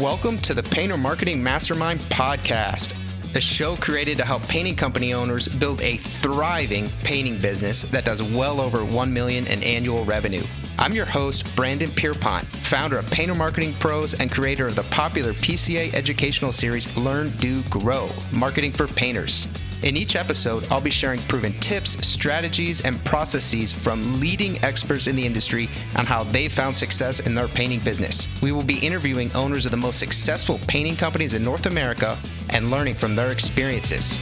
Welcome to the Painter Marketing Mastermind podcast, a show created to help painting company owners build a thriving painting business that does well over $1 million in annual revenue. I'm your host, Brandon Pierpont, founder of Painter Marketing Pros and creator of the popular PCA educational series Learn, Do, Grow, Marketing for Painters. In each episode, I'll be sharing proven tips, strategies, and processes from leading experts in the industry on how they found success in their painting business. We will be interviewing owners of the most successful painting companies in North America and learning from their experiences.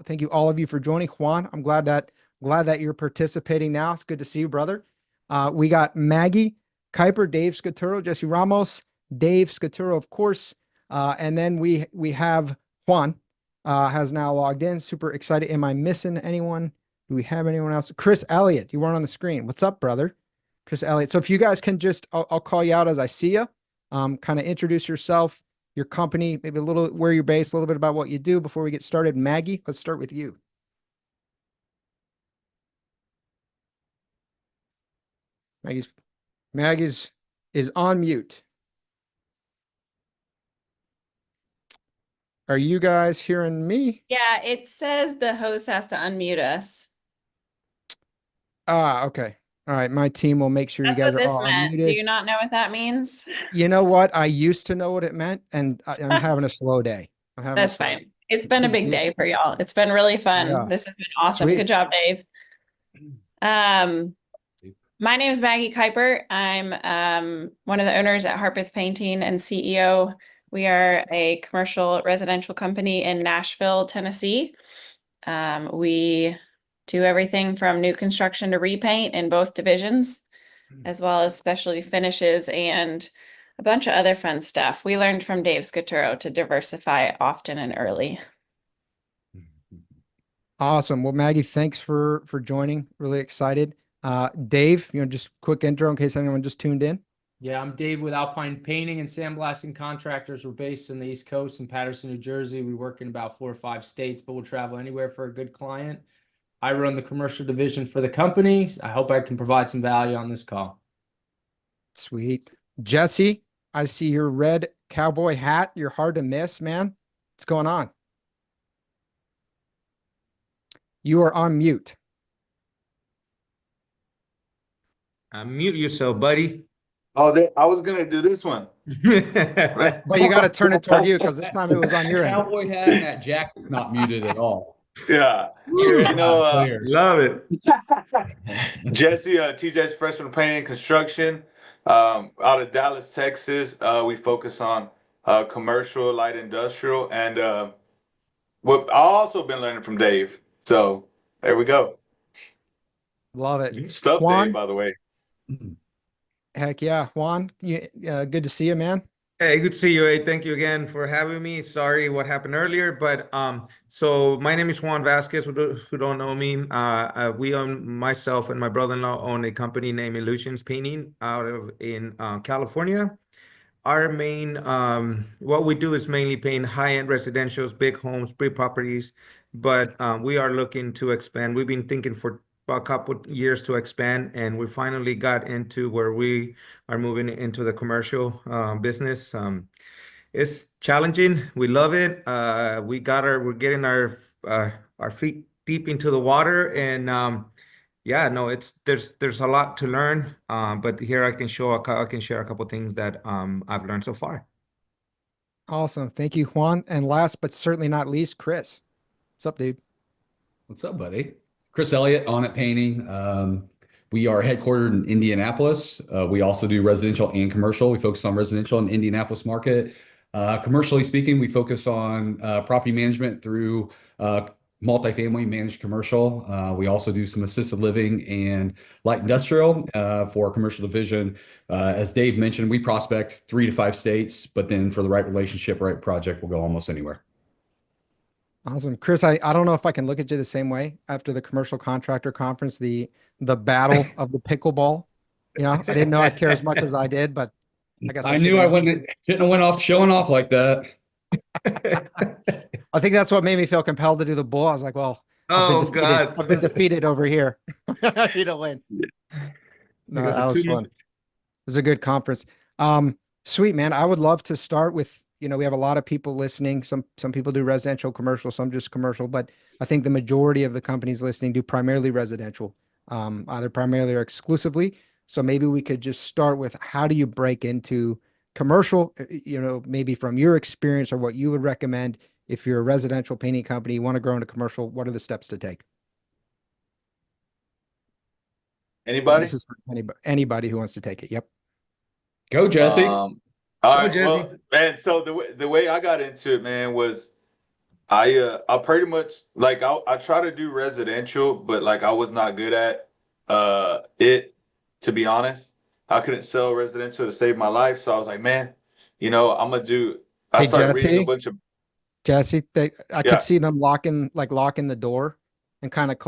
Thank you, all of you, for joining. Juan, I'm glad that you're participating now. It's good to see you, brother. We got Maggie Kuyper, Dave Scaturro, Jesse Ramos, Dave Scaturro, of course, and then we have Juan has now logged in. Super excited. Am I missing anyone? Do we have anyone else? Chris Elliott, you weren't on the screen. What's up, brother? Chris Elliott. So if you guys can just, I'll call you out as I see you. Kind of introduce yourself, your company, maybe a little where you're based, a little bit about what you do before we get started. Maggie, let's start with you. Maggie's is on mute. Are you guys hearing me? Yeah, it says the host has to unmute us. Okay. All right. My team will make sure That's you guys what are this all meant. unmuted. Do you not know what that means? You know what? I used to know what it meant, and I'm having a slow day. That's fine. It's been a big day for y'all. It's been really fun. Yeah. This has been awesome. Sweet. Good job, Dave. My name is Maggie Kuyper. I'm one of the owners at Harpeth Painting and CEO. We are a commercial residential company in Nashville, Tennessee. We do everything from new construction to repaint in both divisions, as well as specialty finishes and a bunch of other fun stuff. We learned from Dave Scaturro to diversify often and early. Awesome. Well, Maggie, thanks for joining. Really excited. Dave, just quick intro in case anyone just tuned in. Yeah, I'm Dave with Alpine Painting and Sandblasting Contractors. We're based in the East Coast in Paterson, New Jersey. We work in about 4 or 5 states, but we'll travel anywhere for a good client. I run the commercial division for the company. I hope I can provide some value on this call. Sweet. Jesse, I see your red cowboy hat. You're hard to miss, man. What's going on? You are on mute. Mute yourself, buddy. Oh, I was gonna do this one. But you got to turn it toward you because this time it was on your end. Cowboy hat and that jacket not muted at all. Yeah, Love it. Jesse, TJ's Professional Painting and Construction, out of Dallas, Texas. We focus on commercial, light industrial, and what I've also been learning from Dave. So there we go. Love it. Stuff, Juan? Dave, by the way. Heck yeah. Juan, good to see you, man. Hey, good to see you. Hey, thank you again for having me. Sorry what happened earlier, but so my name is Juan Vasquez. Who don't know me, we own, myself and my brother-in-law own a company named Illusions Painting out of in California. Our main what we do is mainly paint high-end residentials, big homes, big properties, but we are looking to expand. We've been thinking for a couple years to expand, and we finally got into where we are moving into the commercial business. It's challenging. We love it. We're getting our feet deep into the water, and there's a lot to learn. But here I can share a couple things that I've learned so far. Awesome. Thank you, Juan. And last but certainly not least, Chris. What's up, dude? What's up, buddy? Chris Elliott, On It Painting. We are headquartered in Indianapolis. We also do residential and commercial. We focus on residential in the Indianapolis market. Commercially speaking, we focus on property management through multifamily managed commercial. We also do some assisted living and light industrial for our commercial division. As Dave mentioned, we prospect 3 to 5 states, but then for the right relationship, right project, we'll go almost anywhere. Awesome. Chris, I don't know if I can look at you the same way after the commercial contractor conference, the battle of the pickleball. I didn't know I'd care as much as I did, but I guess I knew I shouldn't have went off showing off like that. I think that's what made me feel compelled to do the bull. I was like, well, I've been defeated over here. I need to win. No, that was fun. It was a good conference. Sweet, man. I would love to start with, we have a lot of people listening. Some people do residential, commercial, some just commercial, but I think the majority of the companies listening do primarily residential, either primarily or exclusively. So maybe we could just start with, how do you break into commercial, maybe from your experience, or what you would recommend if you're a residential painting company, you want to grow into commercial, what are the steps to take? Anybody? This is for anybody who wants to take it. Yep. Go, Jesse. All Go, right, Jesse. well, man. So the way I got into it, man, was I pretty much like I try to do residential, but like I was not good at it, to be honest. I couldn't sell residential to save my life, so I was like, man, I'm gonna do. I Hey, started reading a Jesse. bunch of Jesse, I yeah. could see them locking the door and kind of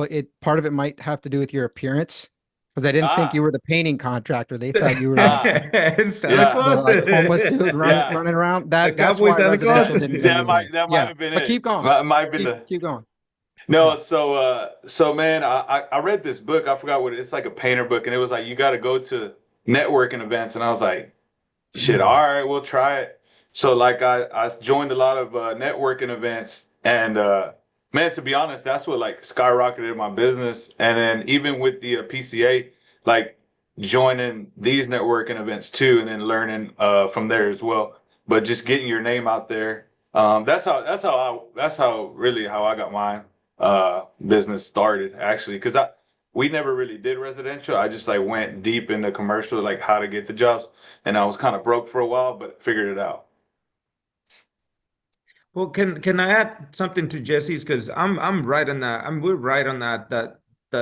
part of it might have to do with your appearance, because I didn't think you were the painting contractor. They thought you were the homeless dude Yeah. running around. The That's Cowboy why Santa Claus? residential didn't bring you in. That might have been But it. keep going. Might have been Keep going. No, Yeah. so man, I read this book. I forgot what it's like, a painter book, and it was like you got to go to networking events, and I was like, shit, all right, we'll try it. So like I joined a lot of networking events, and man, to be honest, that's what like skyrocketed my business. And then even with the PCA, like joining these networking events too, and then learning from there as well. But just getting your name out there. That's how really how I got my business started, actually, because we never really did residential. I just like went deep into commercial, like how to get the jobs, and I was kind of broke for a while, but figured it out. Well, can I add something to Jesse's? Because I'm right on that. We're right on that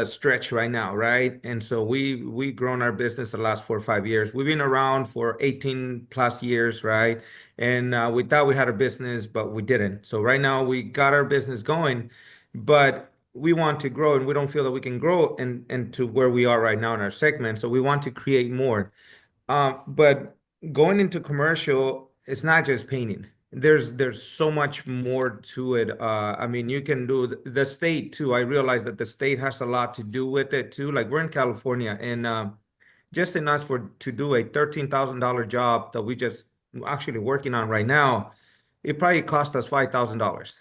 stretch right now, right? And so we grown our business the last 4 or 5 years. We've been around for 18 plus years, right? And we thought we had a business, but we didn't. So right now we got our business going, but we want to grow, and we don't feel that we can grow and to where we are right now in our segment. So we want to create more. But going into commercial, it's not just painting. There's so much more to it. I mean, you can do the state too. I realize that the state has a lot to do with it too. Like we're in California, and just in us to do a $13,000 job that we just actually working on right now, it probably cost us $5,000,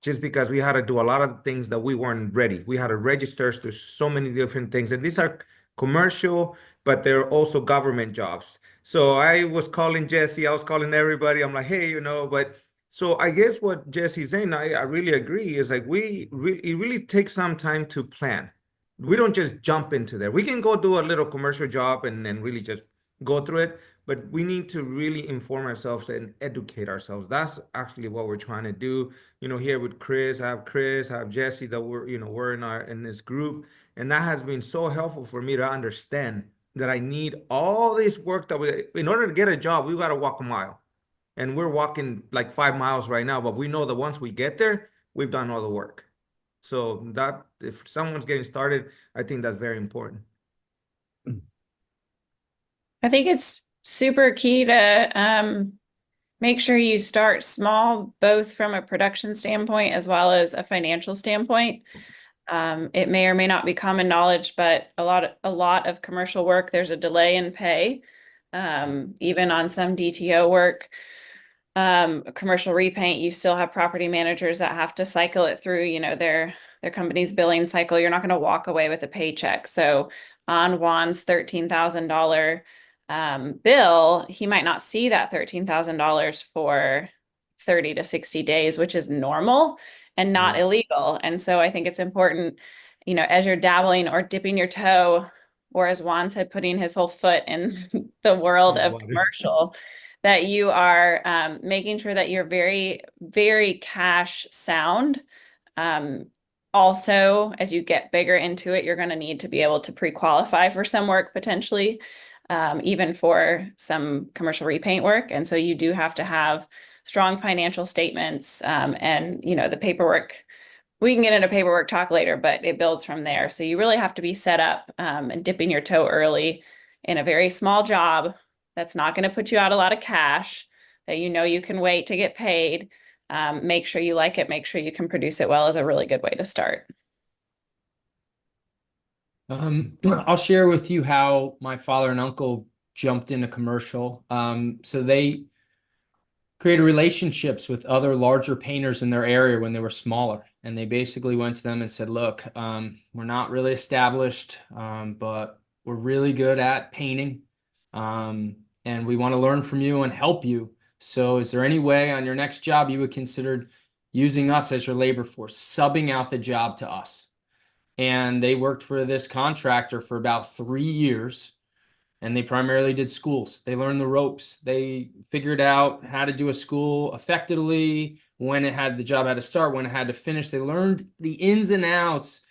just because we had to do a lot of things that we weren't ready. We had to register to so many different things, and these are commercial, but they're also government jobs. So I was calling Jesse, I was calling everybody. I'm like, hey, but so I guess what Jesse's saying, I really agree, is like it really takes some time to plan. We don't just jump into there. We can go do a little commercial job and then really just go through it, but we need to really inform ourselves and educate ourselves. That's actually what we're trying to do. Here with Chris, I have Jesse, that we're in this group, and that has been so helpful for me to understand that I need all this work in order to get a job, we got to walk a mile, and we're walking like 5 miles right now, but we know that once we get there, we've done all the work. So that if someone's getting started, I think that's very important. I think it's super key to make sure you start small, both from a production standpoint as well as a financial standpoint. It may or may not be common knowledge, but a lot of commercial work, there's a delay in pay, even on some DTO work. Commercial repaint, you still have property managers that have to cycle it through, their company's billing cycle. You're not going to walk away with a paycheck. So on Juan's $13,000 bill, he might not see that $13,000 for 30 to 60 days, which is normal and not illegal. And so I think it's important, as you're dabbling or dipping your toe, or as Juan said, putting his whole foot in the world of commercial, that you are making sure that you're very, very cash sound. Also, as you get bigger into it, you're going to need to be able to pre-qualify for some work potentially, even for some commercial repaint work. And so you do have to have strong financial statements, and the paperwork. We can get into paperwork talk later, but it builds from there. So you really have to be set up and dipping your toe early in a very small job that's not going to put you out a lot of cash, that you can wait to get paid. Make sure you like it, make sure you can produce it well, is a really good way to start. I'll share with you how my father and uncle jumped into commercial. So they created relationships with other larger painters in their area when they were smaller. And they basically went to them and said, look, we're not really established, but we're really good at painting. And we want to learn from you and help you. So is there any way on your next job you would consider using us as your labor force, subbing out the job to us? And they worked for this contractor for about 3 years. And they primarily did schools. They learned the ropes. They figured out how to do a school effectively, when it had the job had to start, when it had to finish. They learned the ins and outs,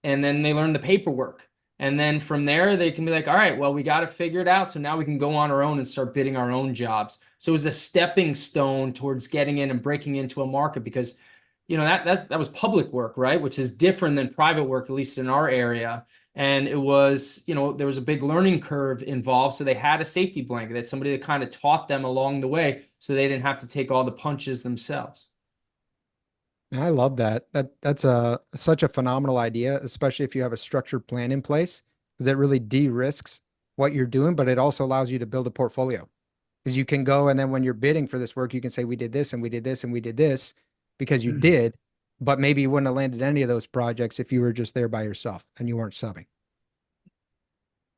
and then they learned the paperwork. And then from there, they can be like, all right, well, we got to figure it out. So now we can go on our own and start bidding our own jobs. So it was a stepping stone towards getting in and breaking into a market, because, you know, that was public work, right? Which is different than private work, at least in our area. And it was, you know, there was a big learning curve involved. So they had a safety blanket, that somebody that kind of taught them along the way, so they didn't have to take all the punches themselves. I love that. That's such a phenomenal idea, especially if you have a structured plan in place, because it really de-risks what you're doing, but it also allows you to build a portfolio. Because you can go, and then when you're bidding for this work, you can say, we did this and we did this and we did this, because you did, but maybe you wouldn't have landed any of those projects if you were just there by yourself and you weren't subbing.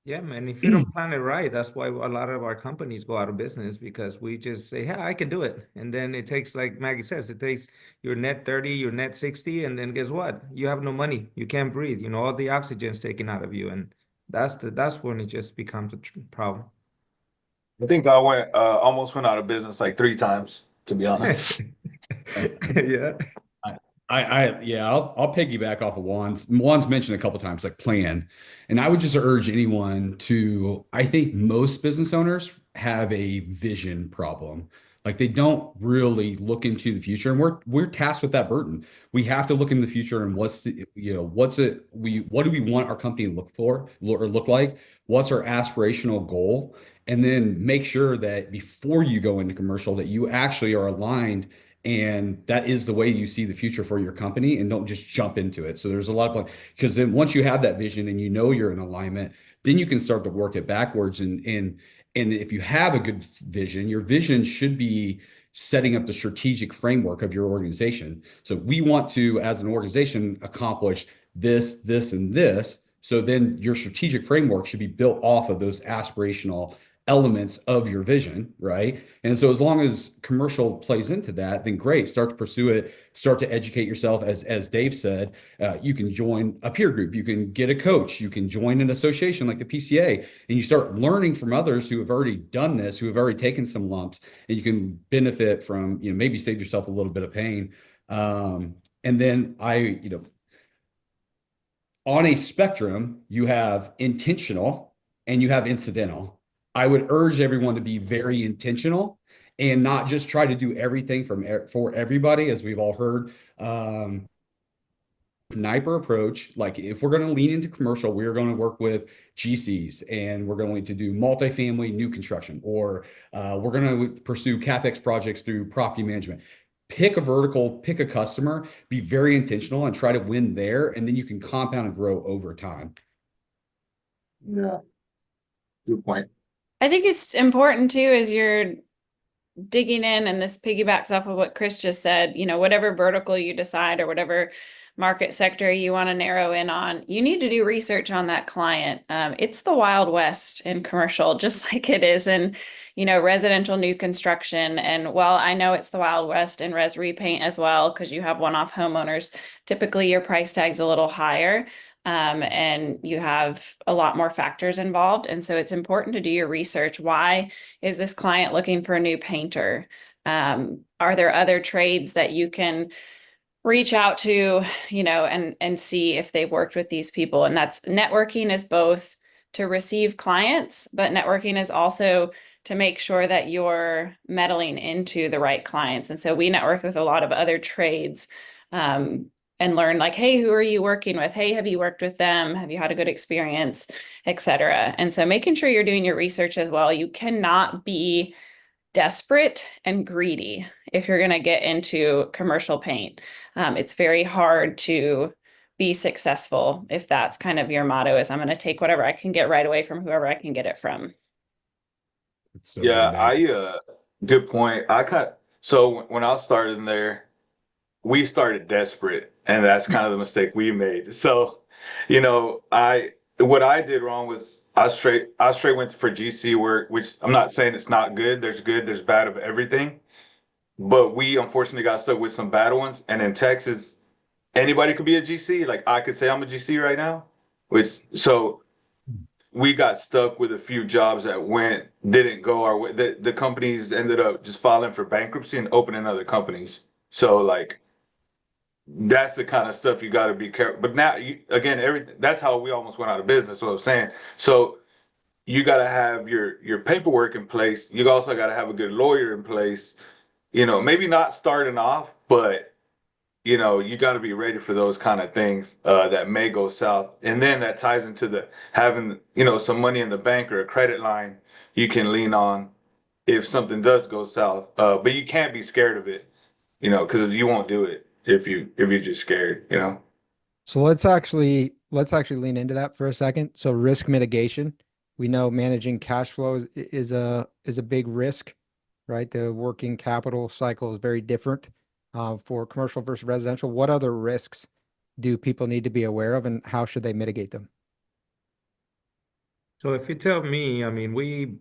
Yeah, man, if you don't plan it right, that's why a lot of our companies go out of business, because we just say, yeah, I can do it. And then it takes, like Maggie says, it takes your net 30, your net 60, and then guess what? You have no money. You can't breathe. You know, all the oxygen's taken out of you. And that's when it just becomes a problem. I think I almost went out of business like 3 times, to be honest. Yeah. I'll piggyback off of Juan's. Juan's mentioned a couple times, like, plan. And I would just urge anyone to, I think most business owners have a vision problem. Like, they don't really look into the future, and we're tasked with that burden. We have to look into the future, and what do we want our company to look for or look like? What's our aspirational goal? And then make sure that before you go into commercial, that you actually are aligned, and that is the way you see the future for your company, and don't just jump into it. So there's a lot of, because then once you have that vision and you know you're in alignment, then you can start to work it backwards. And if you have a good vision, your vision should be setting up the strategic framework of your organization. So we want to, as an organization, accomplish this, this, and this. So then your strategic framework should be built off of those aspirational elements of your vision, right? And so as long as commercial plays into that, then great, start to pursue it, start to educate yourself. As Dave said, you can join a peer group, you can get a coach, you can join an association like the PCA, and you start learning from others who have already done this, who have already taken some lumps, and you can benefit from, you know, maybe save yourself a little bit of pain. And then on a spectrum, you have intentional and you have incidental. I would urge everyone to be very intentional and not just try to do everything for everybody, as we've all heard. Sniper approach, like, if we're going to lean into commercial, we're going to work with GCs, and we're going to do multifamily new construction, or we're going to pursue CapEx projects through property management. Pick a vertical, pick a customer, be very intentional, and try to win there, and then you can compound and grow over time. Yeah, good point. I think it's important too, as you're digging in, and this piggybacks off of what Chris just said, you know, whatever vertical you decide or whatever market sector you want to narrow in on, you need to do research on that client. It's the Wild West in commercial, just like it is in, you know, residential new construction. And while I know it's the Wild West in res repaint as well, because you have one-off homeowners, typically your price tag's a little higher. And you have a lot more factors involved. And so it's important to do your research. Why is this client looking for a new painter? Are there other trades that you can reach out to, you know, and see if they've worked with these people? And that's, networking is both to receive clients, but networking is also to make sure that you're meddling into the right clients. And so we network with a lot of other trades, and learn, like, hey, who are you working with? Hey, have you worked with them? Have you had a good experience, etc. And so making sure you're doing your research as well. You cannot be desperate and greedy if you're going to get into commercial paint. It's very hard to be successful if that's kind of your motto, is I'm going to take whatever I can get right away from whoever I can get it from. It's so Yeah, reined good point. So when I started in there, we started desperate, and that's kind of the mistake we made. So, what I did wrong was I straight went for GC work, which I'm not saying it's not good. There's bad of everything. But we unfortunately got stuck with some bad ones. And in Texas, anybody could be a GC. Like I could say I'm a GC right now, so we got stuck with a few jobs that didn't go our way. The companies ended up just filing for bankruptcy and opening other companies. So like that's the kind of stuff you got to be careful. But now, again, everything that's how we almost went out of business. What I'm saying. So you got to have your paperwork in place. You also got to have a good lawyer in place. Maybe not starting off, but you got to be ready for those kind of things that may go south. And then that ties into the having some money in the bank or a credit line you can lean on if something does go south. But you can't be scared of it, because you won't do it if you're just scared. So let's actually lean into that for a second. So risk mitigation. We know managing cash flow is a big risk, right? The working capital cycle is very different for commercial versus residential. What other risks do people need to be aware of, and how should they mitigate them? So if you tell me, I mean,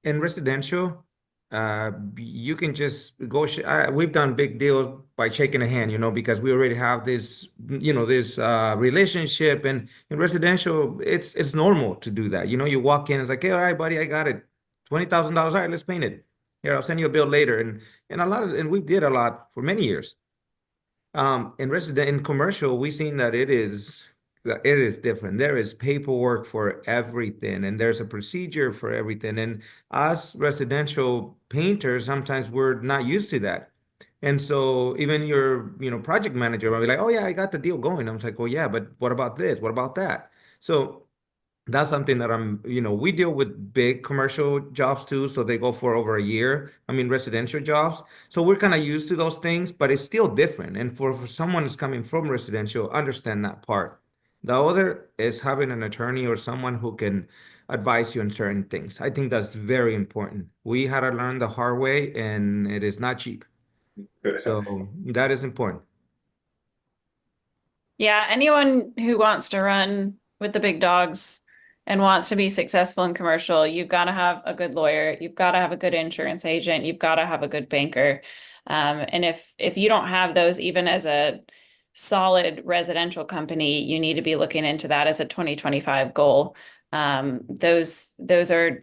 in residential, you can just go. We've done big deals by shaking a hand, because we already have this relationship. And in residential, it's normal to do that. You walk in, it's like, hey, all right, buddy, I got it, $20,000. All right, let's paint it. Here, I'll send you a bill later. And we did a lot for many years. In commercial, we've seen that it is different. There is paperwork for everything, and there's a procedure for everything. And us residential painters, sometimes we're not used to that. And so even your, project manager will be like, oh yeah, I got the deal going. I'm like, oh yeah, but what about this? What about that? So that's something that we deal with big commercial jobs too. So they go for over a year. I mean, residential jobs. So we're kind of used to those things, but it's still different. And for someone who's coming from residential, understand that part. The other is having an attorney or someone who can advise you on certain things. I think that's very important. We had to learn the hard way, and it is not cheap. So that is important. Yeah, anyone who wants to run with the big dogs and wants to be successful in commercial, you've got to have a good lawyer, you've got to have a good insurance agent, you've got to have a good banker. And if you don't have those, even as a solid residential company, you need to be looking into that as a 2025 goal. Those are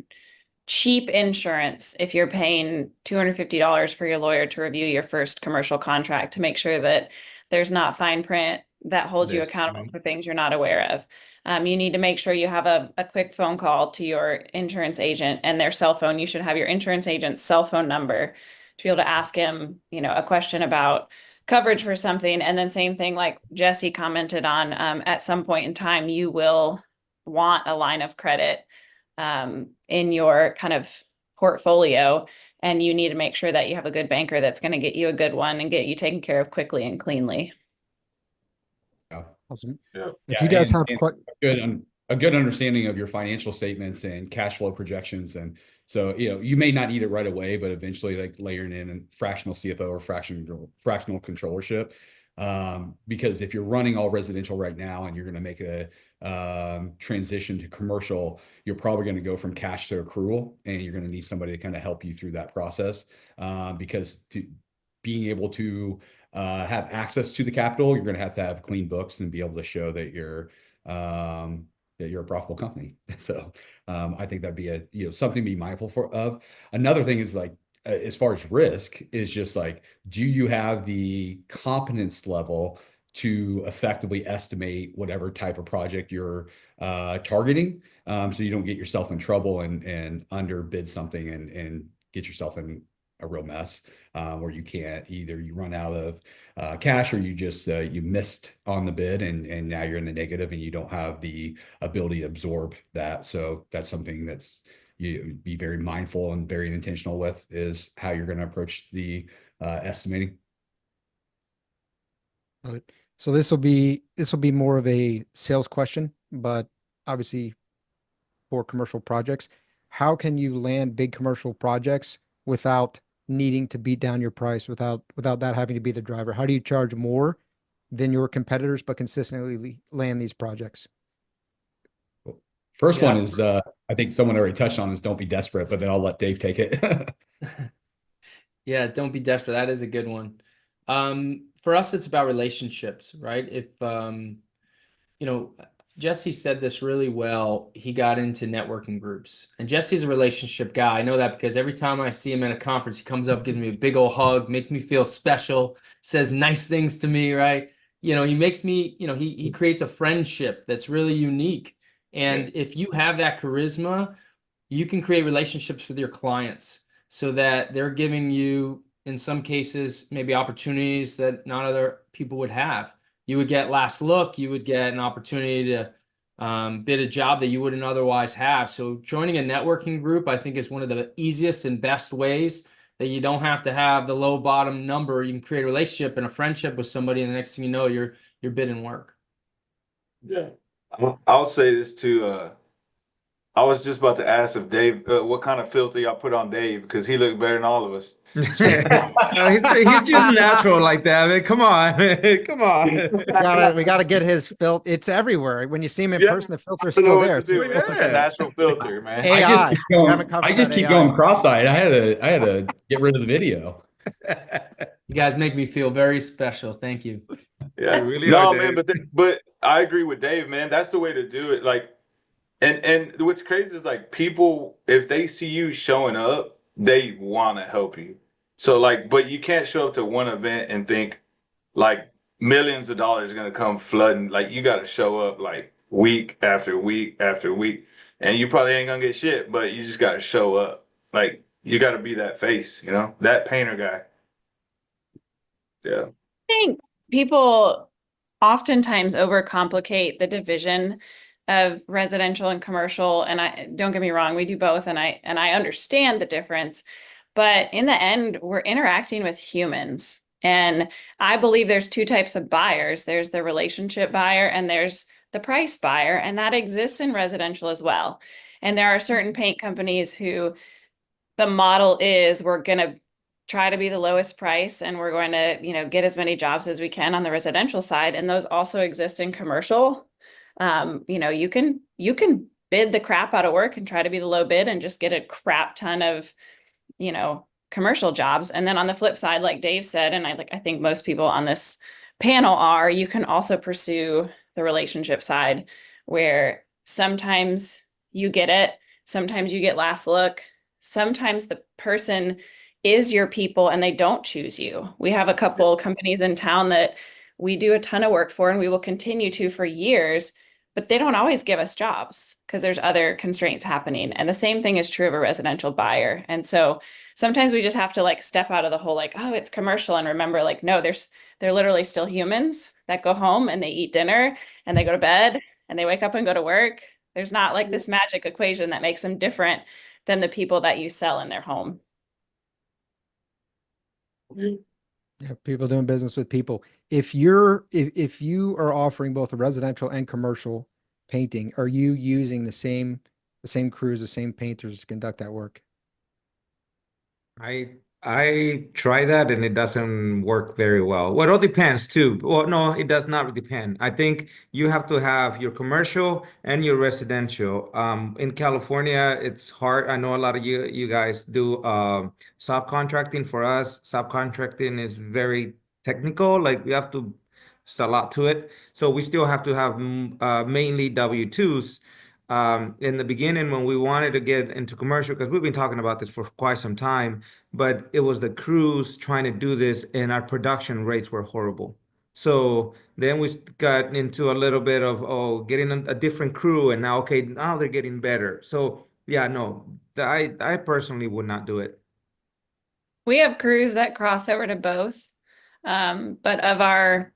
cheap insurance if you're paying $250 for your lawyer to review your first commercial contract to make sure that there's not fine print that holds you That's accountable right. for things you're not aware of. You need to make sure you have a quick phone call to your insurance agent and their cell phone. You should have your insurance agent's cell phone number to be able to ask him, a question about coverage for something. And then same thing like Jesse commented on, at some point in time, you will want a line of credit in your kind of portfolio, and you need to make sure that you have a good banker that's going to get you a good one and get you taken care of quickly and cleanly. Awesome. Yeah. If you guys have a good understanding of your financial statements and cash flow projections. And so, you may not need it right away, but eventually like layering in a fractional CFO or fractional controllership. Because if you're running all residential right now and you're going to make a transition to commercial, you're probably going to go from cash to accrual, and you're going to need somebody to kind of help you through that process. Because being able to have access to the capital, you're going to have clean books and be able to show that you're a profitable company. So I think that'd be something to be mindful of. Another thing is like, as far as risk is just like, do you have the competence level to effectively estimate whatever type of project you're targeting, so you don't get yourself in trouble and underbid something and get yourself in a real mess, where you can't, either you run out of cash, or you just you missed on the bid and now you're in the negative and you don't have the ability to absorb that. So that's something that's you be very mindful and very intentional with, is how you're going to approach the estimating. So this will be more of a sales question, but obviously for commercial projects, how can you land big commercial projects without needing to beat down your price, without that having to be the driver? How do you charge more than your competitors, but consistently land these projects? First one Yeah. is, I think someone already touched on, is don't be desperate, but then I'll let Dave take it. Yeah, don't be desperate. That is a good one. For us, it's about relationships, right? If you know, Jesse said this really well. He got into networking groups, and Jesse's a relationship guy. I know that because every time I see him at a conference, he comes up, gives me a big old hug, makes me feel special, says nice things to me, right? He makes me, he creates a friendship that's really unique. And if you have that charisma, you can create relationships with your clients so that they're giving you, in some cases, maybe opportunities that not other people would have. You would get last look, you would get an opportunity to bid a job that you wouldn't otherwise have. So joining a networking group, I think, is one of the easiest and best ways that you don't have to have the low bottom number. You can create a relationship and a friendship with somebody, and the next thing you know, you're bidding work. Yeah. I'll say this too. I was just about to ask if Dave, what kind of filter y'all put on Dave, because he looked better than all of us. No, he's just natural like that. I mean, come on, come on. We gotta get his filter. It's everywhere. When you see him in Yeah, person, the filter's I don't know still what there. to It's do, still man. It's a Yeah. natural filter, man. AI. I just keep We going, haven't covered I just that keep AI. going cross-eyed. I had to get rid of the video. You guys make me feel very special. Thank you. Yeah, You really are, no, man, Dave. but I agree with Dave, man. That's the way to do it. Like, and what's crazy is like people, if they see you showing up, they want to help you. So like, but you can't show up to one event and think like millions of dollars are gonna come flooding. Like you got to show up like week after week after week, and you probably ain't gonna get shit, but you just got to show up. Like you got to be that face, that painter guy. Yeah. Think people oftentimes overcomplicate the division of residential and commercial. And I don't get me wrong, we do both, and I understand the difference. But in the end, we're interacting with humans. And I believe there's two types of buyers. There's the relationship buyer and there's the price buyer, and that exists in residential as well. And there are certain paint companies who the model is we're going to try to be the lowest price and we're going to, get as many jobs as we can on the residential side. And those also exist in commercial. You can bid the crap out of work and try to be the low bid and just get a crap ton of, commercial jobs. And then on the flip side, like Dave said, and I think most people on this panel are, you can also pursue the relationship side where sometimes you get it, sometimes you get last look, sometimes the person is your people and they don't choose you. We have a couple companies in town that we do a ton of work for and we will continue to for years, but they don't always give us jobs because there's other constraints happening. And the same thing is true of a residential buyer. And so sometimes we just have to like step out of the whole like, oh, it's commercial, and remember like, no, they're literally still humans that go home and they eat dinner and they go to bed and they wake up and go to work. There's not like this magic equation that makes them different than the people that you sell in their home. Yeah, people doing business with people. If you are offering both a residential and commercial painting, are you using the same crews, the same painters to conduct that work? I try that and it doesn't work very well. Well, it all depends too. Well, no, it does not depend. I think you have to have your commercial and your residential. In California, it's hard. I know a lot of you guys do subcontracting. For us, subcontracting is very technical. Like we have to, it's a lot to it. So we still have to have mainly W-2s. In the beginning, when we wanted to get into commercial, because we've been talking about this for quite some time, but it was the crews trying to do this and our production rates were horrible. So then we got into a little bit of getting a different crew, and now now they're getting better. So yeah, no, I personally would not do it. We have crews that cross over to both. But of our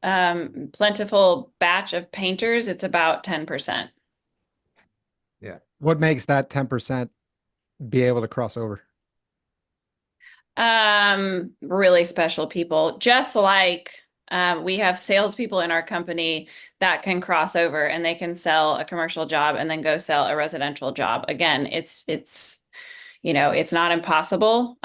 plentiful batch of painters, it's about 10%. Yeah. What makes that 10% be able to cross over? Really special people, just like We have salespeople in our company that can cross over and they can sell a commercial job and then go sell a residential job. Again, it's not impossible.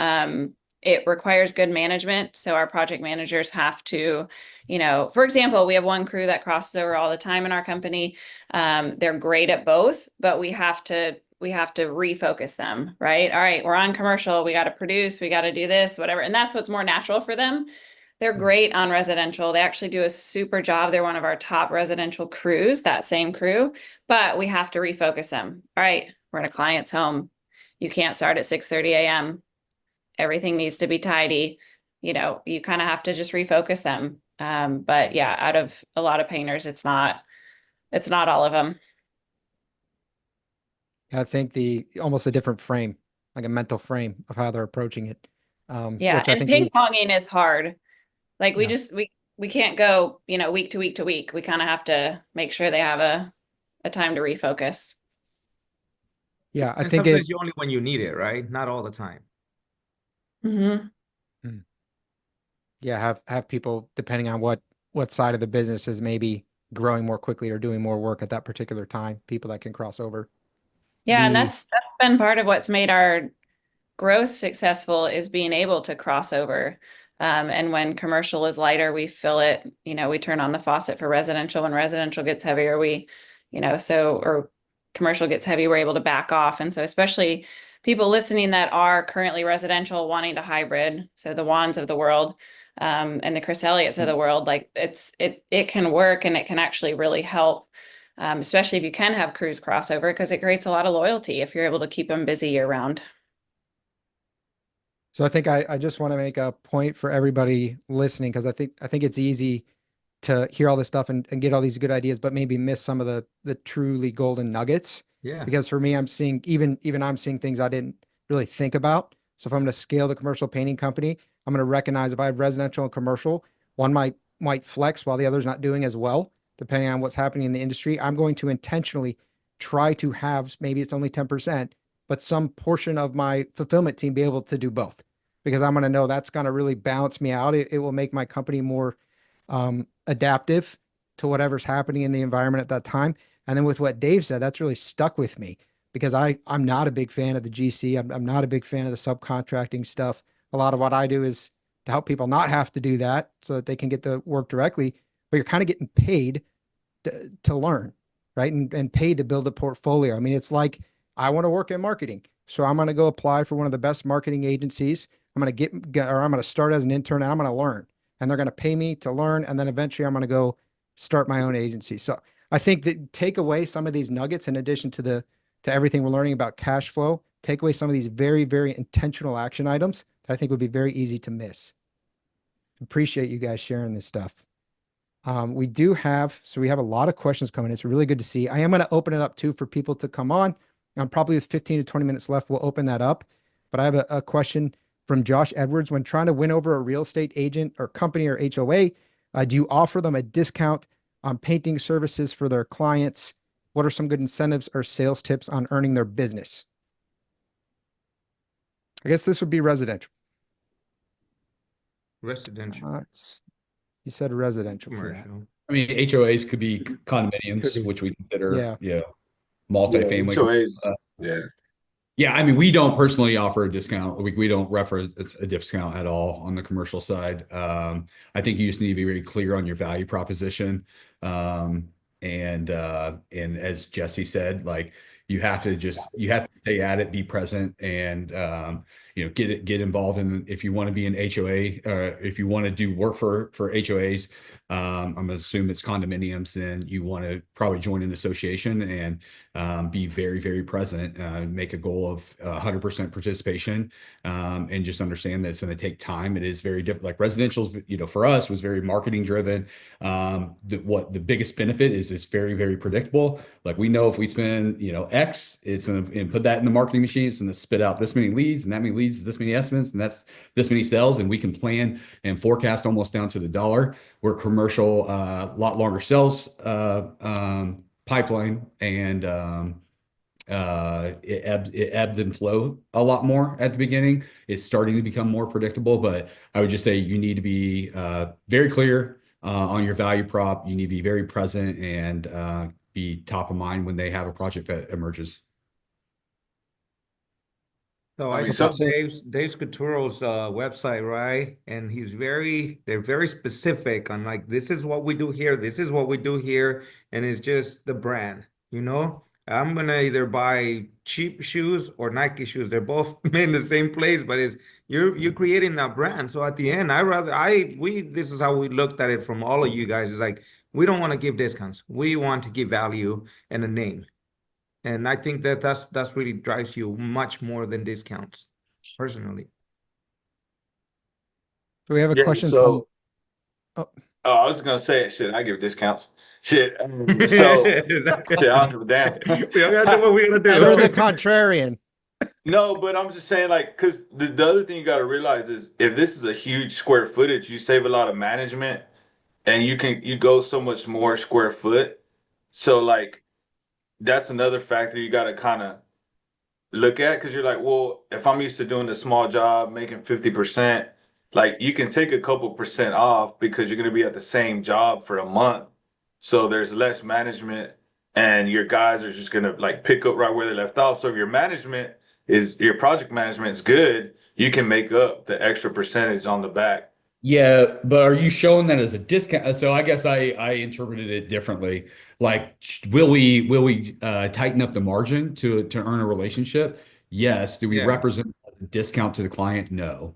It requires good management. So our project managers have to, for example, we have one crew that crosses over all the time in our company. They're great at both, but we have to refocus them, right? All right, we're on commercial. We got to produce, we got to do this, whatever. And that's what's more natural for them. They're great on residential. They actually do a super job. They're one of our top residential crews, that same crew, but we have to refocus them. All right, we're in a client's home. You can't start at 6:30 a.m. Everything needs to be tidy. You kind of have to just refocus them. But yeah, out of a lot of painters, it's not all of them. I think almost a different frame, like a mental frame of how they're approaching it. Yeah, Which I and think ping leads, ponging is hard. Like yeah. we can't go, week to week to week. We kind of have to make sure they have a time to refocus. Yeah, I And think sometimes you only when you need it, right? Not all the time. Mm-hmm. yeah, have people depending on what side of the business is maybe growing more quickly or doing more work at that particular time, people that can cross over. Yeah, and that's been part of what's made our growth successful is being able to cross over. And when commercial is lighter, we fill it, we turn on the faucet for residential. When residential gets heavier, or commercial gets heavy, we're able to back off. And so especially people listening that are currently residential wanting to hybrid, so the Juans of the world, and the Chris Elliott's of the world, like it can work and it can actually really help. Especially if you can have crews crossover, because it creates a lot of loyalty if you're able to keep them busy year round. So I think I just want to make a point for everybody listening, because I think it's easy to hear all this stuff and get all these good ideas, but maybe miss some of the truly golden nuggets. Yeah. Because for me, I'm seeing even I'm seeing things I didn't really think about. So if I'm going to scale the commercial painting company, I'm going to recognize if I have residential and commercial, one might flex while the other's not doing as well, depending on what's happening in the industry. I'm going to intentionally try to have, maybe it's only 10%, but some portion of my fulfillment team be able to do both, because I'm going to know that's going to really balance me out. It will make my company more adaptive to whatever's happening in the environment at that time. And then with what Dave said, that's really stuck with me, because I'm not a big fan of the GC. I'm not a big fan of the subcontracting stuff. A lot of what I do is to help people not have to do that so that they can get the work directly, but you're kind of getting paid to learn, right? And paid to build a portfolio. I mean, it's like, I want to work in marketing, so I'm going to go apply for one of the best marketing agencies. I'm going to I'm going to start as an intern and I'm going to learn, and they're going to pay me to learn. And then eventually I'm going to go start my own agency. So I think that take away some of these nuggets, in addition to everything we're learning about cash flow, take away some of these very, very intentional action items that I think would be very easy to miss. Appreciate you guys sharing this stuff. We have a lot of questions coming. It's really good to see. I am going to open it up too for people to come on. Probably with 15 to 20 minutes left, we'll open that up. But I have a question from Josh Edwards. When trying to win over a real estate agent or company or HOA, do you offer them a discount on painting services for their clients? What are some good incentives or sales tips on earning their business? I guess this would be residential. Residential. You said residential. Commercial. I mean, HOAs could be condominiums, which we consider, multifamily. HOAs, yeah. Yeah, I mean, we don't personally offer a discount. We don't reference a discount at all on the commercial side. I think you just need to be very clear on your value proposition. And as Jesse said, like, you have to stay at it, be present, and get involved in. If you want to be an HOA, if you want to do work for HOAs, I'm gonna assume it's condominiums, then you want to probably join an association and be very, very present. Make a goal of 100% participation, and just understand that it's going to take time. It is very different. Like residentials, for us, was very marketing driven. What the biggest benefit is, it's very, very predictable. Like, we know if we spend X, it's going to put that in the marketing machine. It's going to spit out this many leads, and that many leads is this many estimates, and that's this many sales, and we can plan and forecast almost down to the dollar. Where commercial, a lot longer sales pipeline, and it ebbs and flow a lot more at the beginning. It's starting to become more predictable, but I would just say you need to be very clear on your value prop. You need to be very present and be top of mind when they have a project that emerges. So I I mean, saw some Dave Scaturo's website, right? And they're very specific on like, this is what we do here, this is what we do here, and it's just the brand, you know? I'm gonna either buy cheap shoes or Nike shoes. They're both made in the same place, but it's you're creating that brand. So at the end, this is how we looked at it from all of you guys. Is like we don't want to give discounts. We want to give value and a name. And I think that that's really drives you much more than discounts, personally. So we have a yeah. question from. So Oh, I was gonna say shit. I give discounts. Shit. So Exactly. shit, I don't give a damn. We all gotta do what we gotta do. you're the contrarian. No, but I'm just saying, like, because the other thing you got to realize is if this is a huge square footage, you save a lot of management, and you go so much more square foot. So like that's another factor you got to kind of look at because you're like, well, if I'm used to doing a small job, making 50%, like you can take a couple percent off because you're going to be at the same job for a month. So there's less management and your guys are just going to like pick up right where they left off. So if your project management is good, you can make up the extra percentage on the back. Yeah, but are you showing that as a discount? So I guess I interpreted it differently. Like, will we tighten up the margin to earn a relationship? Yes. Do we Yeah. represent a discount to the client? No,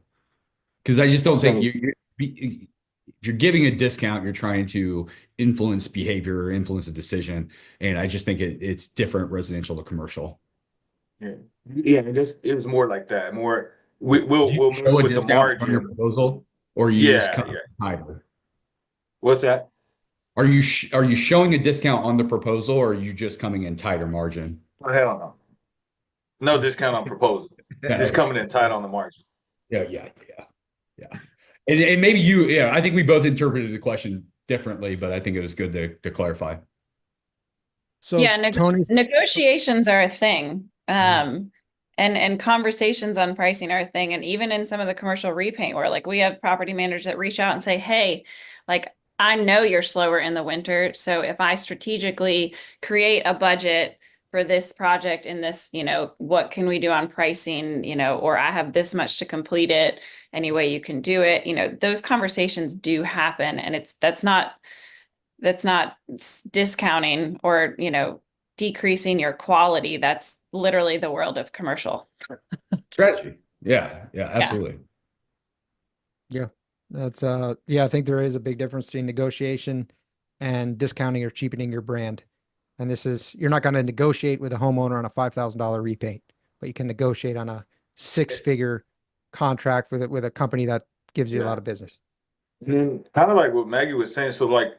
because I just don't think if you're giving a discount, you're trying to influence behavior or influence a decision, and I just think it's different residential to commercial. Yeah, yeah, it was more like that. More we'll Do you mess show a with the discount on your margin. proposal, or you just Yeah, come yeah. higher? What's that? Are you showing a discount on the proposal, or are you just coming in tighter margin? Oh, hell no. No discount on proposal. Just Yeah, coming in tight on the margin. yeah. And maybe I think we both interpreted the question differently, but I think it was good to clarify. So Yeah, Tony's. negotiations are a thing. And conversations on pricing are a thing. And even in some of the commercial repaint where like we have property managers that reach out and say, hey, like I know you're slower in the winter. So if I strategically create a budget for this project in this, what can we do on pricing, or I have this much to complete it, any way you can do it, those conversations do happen. And that's not discounting or, decreasing your quality. That's literally the world of commercial. Strategy. Yeah, absolutely. Yeah, that's I think there is a big difference between negotiation and discounting or cheapening your brand. And you're not going to negotiate with a homeowner on a $5,000 repaint, but you can negotiate on a 6-figure contract with a company that gives you a lot of business. And then kind of like what Maggie was saying, so like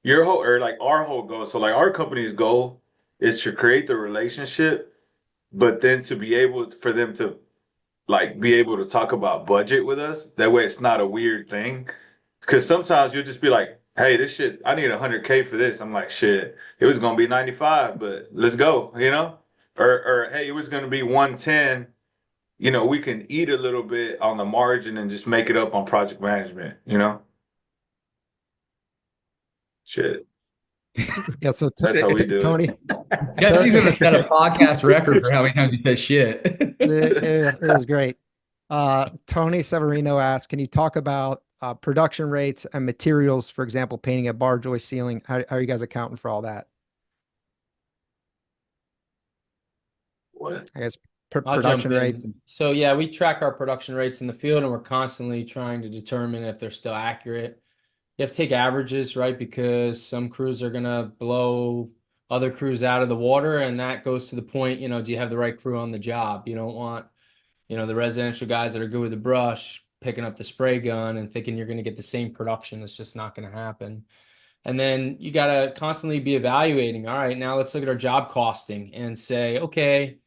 our whole goal, so like our company's goal is to create the relationship, but then to be able for them to like be able to talk about budget with us. That way it's not a weird thing. Cause sometimes you'll just be like, hey, this shit, I need 100K for this. I'm like, shit, it was gonna be 95, but let's go, Or hey, it was gonna be 110. We can eat a little bit on the margin and just make it up on project management, Shit. Yeah. So That's how we do it. Tony, Yeah, he's gonna set a podcast record for how many times he says shit. it is great. Tony Severino asked, can you talk about production rates and materials, for example, painting a bar joist ceiling? How are you guys accounting for all that? What? I guess I'll production jump in. rates. So yeah, we track our production rates in the field and we're constantly trying to determine if they're still accurate. You have to take averages, right? Because some crews are gonna blow other crews out of the water, and that goes to the point, do you have the right crew on the job? You don't want, the residential guys that are good with the brush picking up the spray gun and thinking you're gonna get the same production. It's just not gonna happen. And then you gotta constantly be evaluating. All right, now let's look at our job costing and say, okay,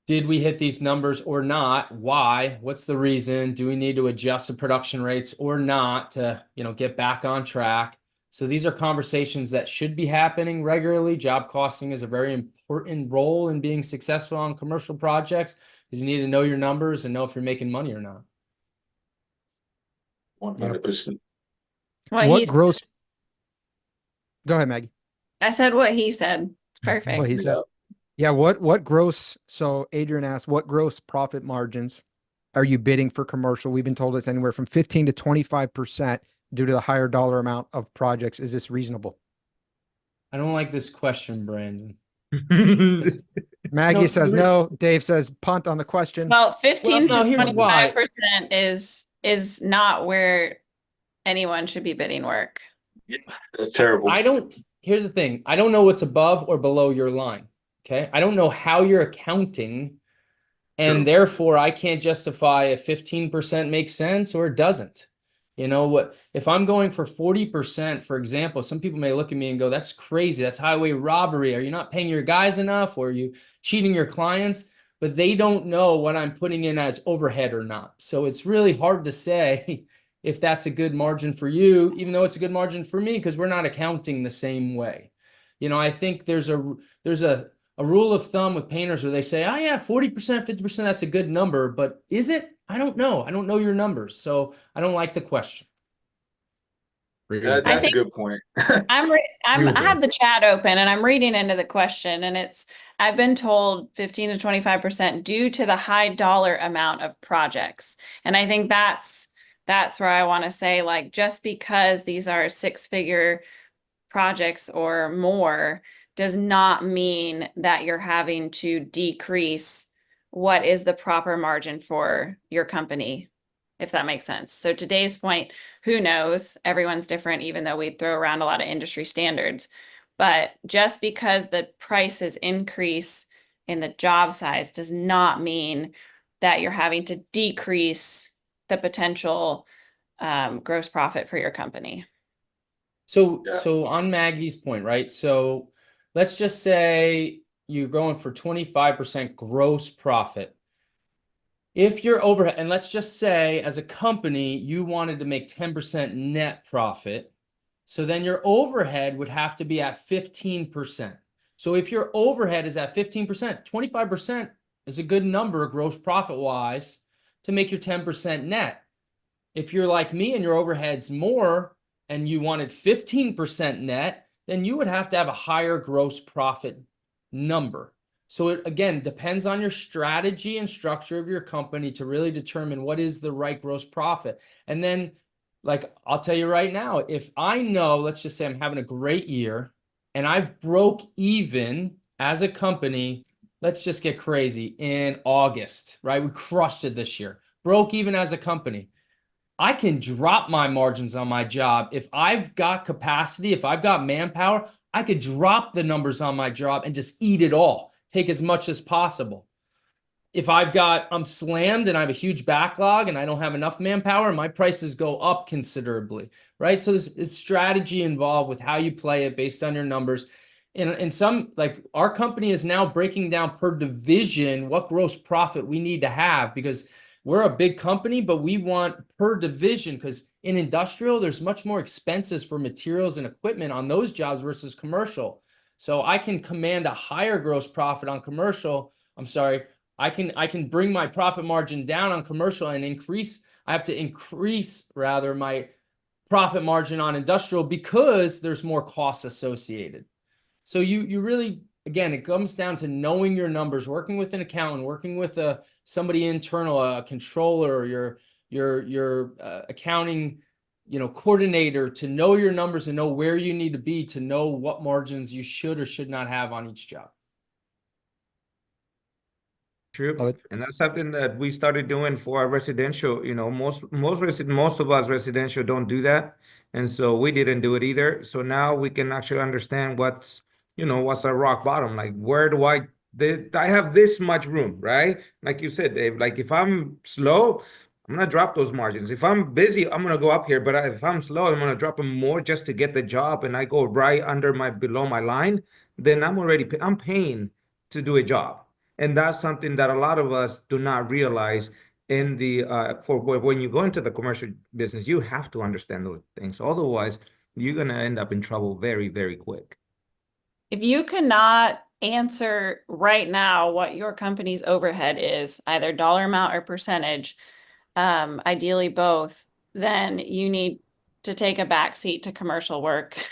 did we hit these numbers or not? Why? What's the reason? Do we need to adjust the production rates or not to, get back on track? So these are conversations that should be happening regularly. Job costing is a very important role in being successful on commercial projects because you need to know your numbers and know if you're making money or not. 100%. What What he said. gross? Go ahead, Maggie. I said what he said. It's perfect. What he said. Yeah. What gross? So Adrian asked, what gross profit margins are you bidding for commercial? We've been told it's anywhere from 15 to 25% due to the higher dollar amount of projects. Is this reasonable? I don't like this question, Brandon. Maggie No, says no. Dave says punt on the question. Well, 15 no, to here's why. 25% is not where anyone should be bidding work. That's terrible. Here's the thing. I don't know what's above or below your line. Okay. I don't know how you're accounting. And True. therefore I can't justify if 15% makes sense or it doesn't. You know what, if I'm going for 40%, for example, some people may look at me and go, that's crazy. That's highway robbery. Are you not paying your guys enough? Or are you cheating your clients? But they don't know what I'm putting in as overhead or not. So it's really hard to say if that's a good margin for you, even though it's a good margin for me, because we're not accounting the same way. You know, I think there's a rule of thumb with painters where they say, oh yeah, 40%, 50%, that's a good number, but is it? I don't know. I don't know your numbers. So I don't like the question. That's a good point. I have the chat open and I'm reading into the question, and I've been told 15 to 25% due to the high dollar amount of projects. And I think that's where I want to say, like, just because these are 6-figure projects or more does not mean that you're having to decrease what is the proper margin for your company, if that makes sense. So to Dave's point, who knows? Everyone's different, even though we throw around a lot of industry standards. But just because the prices increase in the job size does not mean that you're having to decrease the potential gross profit for your company. So on Maggie's point, right? So let's just say you're going for 25% gross profit. If your overhead, and let's just say as a company, you wanted to make 10% net profit. So then your overhead would have to be at 15%. So if your overhead is at 15%, 25% is a good number gross profit wise to make your 10% net. If you're like me and your overhead's more and you wanted 15% net, then you would have to have a higher gross profit number. So it, again, depends on your strategy and structure of your company to really determine what is the right gross profit. And then, like, I'll tell you right now, if I know, let's just say I'm having a great year and I've broke even as a company, let's just get crazy, in August, right? We crushed it this year, broke even as a company. I can drop my margins on my job. If I've got capacity, if I've got manpower, I could drop the numbers on my job and just eat it all, take as much as possible. If I'm slammed and I have a huge backlog and I don't have enough manpower, my prices go up considerably, right? So there's strategy involved with how you play it based on your numbers. In some, like, our company is now breaking down per division what gross profit we need to have, because we're a big company, but we want per division, because in industrial, there's much more expenses for materials and equipment on those jobs versus commercial. So I can command a higher gross profit on commercial. I'm sorry. I can bring my profit margin down on commercial and I have to increase rather my profit margin on industrial because there's more costs associated. So you really, again, it comes down to knowing your numbers, working with an accountant, working with somebody internal, a controller, your accounting, coordinator, to know your numbers and know where you need to be to know what margins you should or should not have on each job. True. And that's something that we started doing for our residential. Most of us residential don't do that. And so we didn't do it either. So now we can actually understand what's our rock bottom. Like, where do I have this much room, right? Like you said, Dave, like, if I'm slow, I'm going to drop those margins. If I'm busy, I'm going to go up here. But if I'm slow, I'm going to drop them more just to get the job. And I go right below my line, then I'm paying to do a job. And that's something that a lot of us do not realize in when you go into the commercial business. You have to understand those things. Otherwise, you're going to end up in trouble very, very quick. If you cannot answer right now what your company's overhead is, either dollar amount or percentage, ideally both, then you need to take a back seat to commercial work.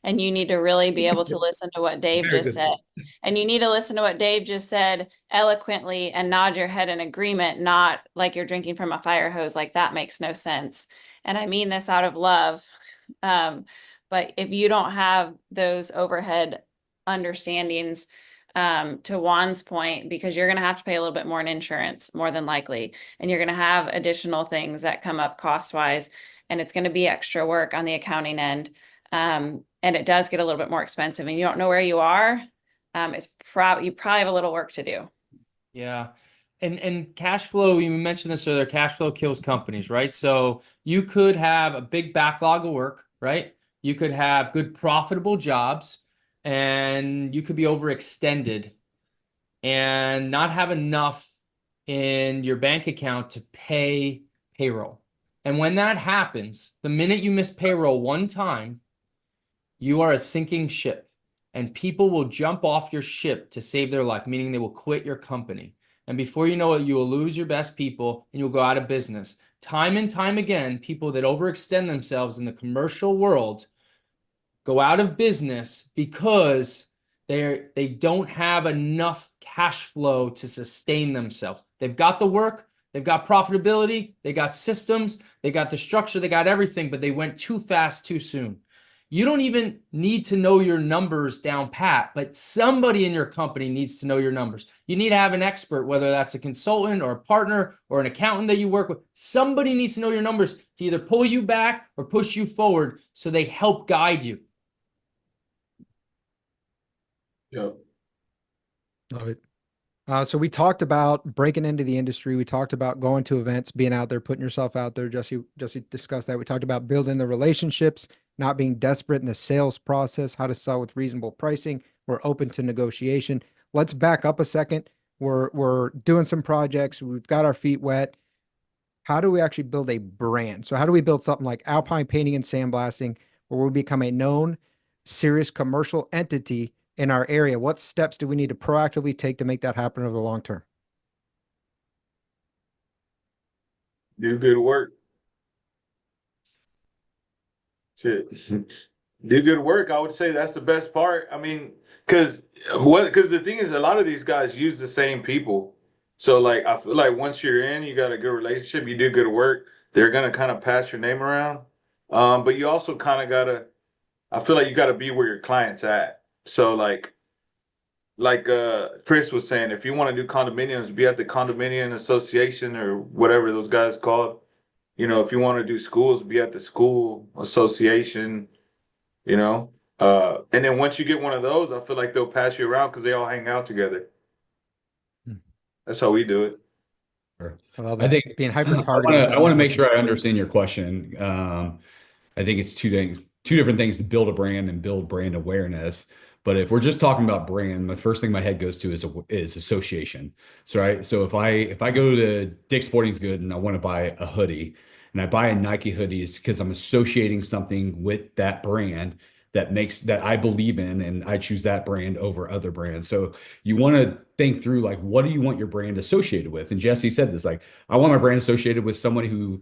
And you need to really be able to listen to what Dave Very just good. said. And you need to listen to what Dave just said eloquently and nod your head in agreement, not like you're drinking from a fire hose. Like that makes no sense. And I mean this out of love. But if you don't have those overhead understandings, to Juan's point, because you're going to have to pay a little bit more in insurance, more than likely, and you're going to have additional things that come up cost wise, and it's going to be extra work on the accounting end. And it does get a little bit more expensive, and you don't know where you are. You probably have a little work to do. Yeah. And cash flow, you mentioned this earlier, cash flow kills companies, right? So you could have a big backlog of work, right? You could have good profitable jobs, and you could be overextended and not have enough in your bank account to pay payroll. And when that happens, the minute you miss payroll one time, you are a sinking ship, and people will jump off your ship to save their life, meaning they will quit your company. And before you know it, you will lose your best people and you'll go out of business. Time and time again, people that overextend themselves in the commercial world go out of business because they don't have enough cash flow to sustain themselves. They've got the work, they've got profitability, they got systems, they got the structure, they got everything, but they went too fast too soon. You don't even need to know your numbers down pat, but somebody in your company needs to know your numbers. You need to have an expert, whether that's a consultant or a partner or an accountant that you work with. Somebody needs to know your numbers to either pull you back or push you forward, so they help guide you. Yep. Love it. So we talked about breaking into the industry. We talked about going to events, being out there, putting yourself out there. Jesse discussed that. We talked about building the relationships, not being desperate in the sales process, how to sell with reasonable pricing. We're open to negotiation. Let's back up a second. We're doing some projects. We've got our feet wet. How do we actually build a brand? So how do we build something like Alpine Painting and Sandblasting, where we become a known, serious commercial entity in our area? What steps do we need to proactively take to make that happen over the long term? Do good work. Shit. Do good work. I would say that's the best part. I mean, because the thing is, a lot of these guys use the same people. So like, I feel like once you're in, you got a good relationship, you do good work, they're gonna kind of pass your name around. But you also kind of gotta, I feel like you gotta be where your client's at. So like Chris was saying, if you want to do condominiums, be at the condominium association or whatever those guys call it. You know, if you want to do schools, be at the school association, you know. And then once you get one of those, I feel like they'll pass you around because they all hang out together. That's how we do it. I love I that. think Being hyper targeted. I want to make sure I understand your question. I think it's two different things to build a brand and build brand awareness. But if we're just talking about brand, the first thing my head goes to is association. So right. So if I go to Dick's Sporting Goods and I want to buy a hoodie, and I buy a Nike hoodie, it's because I'm associating something with that brand that I believe in, and I choose that brand over other brands. So you want to think through, like, what do you want your brand associated with? And Jesse said this, like, I want my brand associated with someone who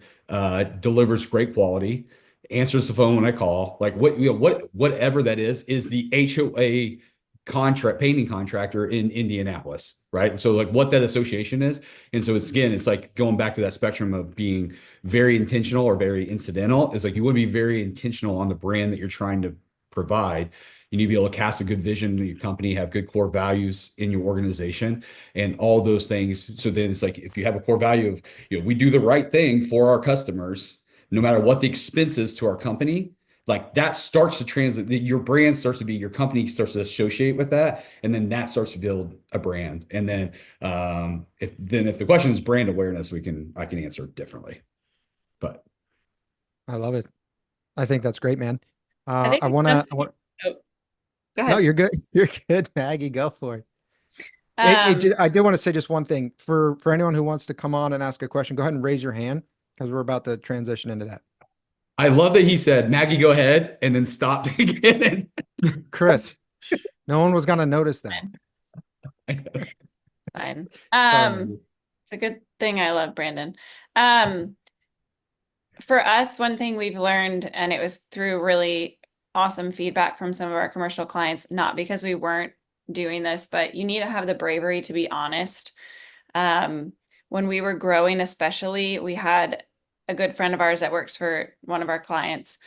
delivers great quality, answers the phone when I call, like whatever that is the HOA painting contractor in Indianapolis, right? So like what that association is. And so it's like going back to that spectrum of being very intentional or very incidental. Is like, you want to be very intentional on the brand that you're trying to provide. You need to be able to cast a good vision in your company, have good core values in your organization, and all those things. So then it's like, if you have a core value of, we do the right thing for our customers, no matter what the expense is to our company, like that starts to translate. Your brand starts to be, your company starts to associate with that, and then that starts to build a brand. And then, if the question is brand awareness, I can answer it differently. But I love it. I think that's great, man. I I want to. go ahead. No, you're good. You're good, Maggie. Go for it. I did want to say just one thing for anyone who wants to come on and ask a question. Go ahead and raise your hand, because we're about to transition into that. I love that he said, Maggie, go ahead, and then stopped again. Chris, no one was going to notice that. Fine. Sorry, Maggie. It's a good thing I love Brandon. For us, one thing we've learned, and it was through really awesome feedback from some of our commercial clients, not because we weren't doing this, but you need to have the bravery to be honest. When we were growing, especially, we had a good friend of ours that works for one of our clients,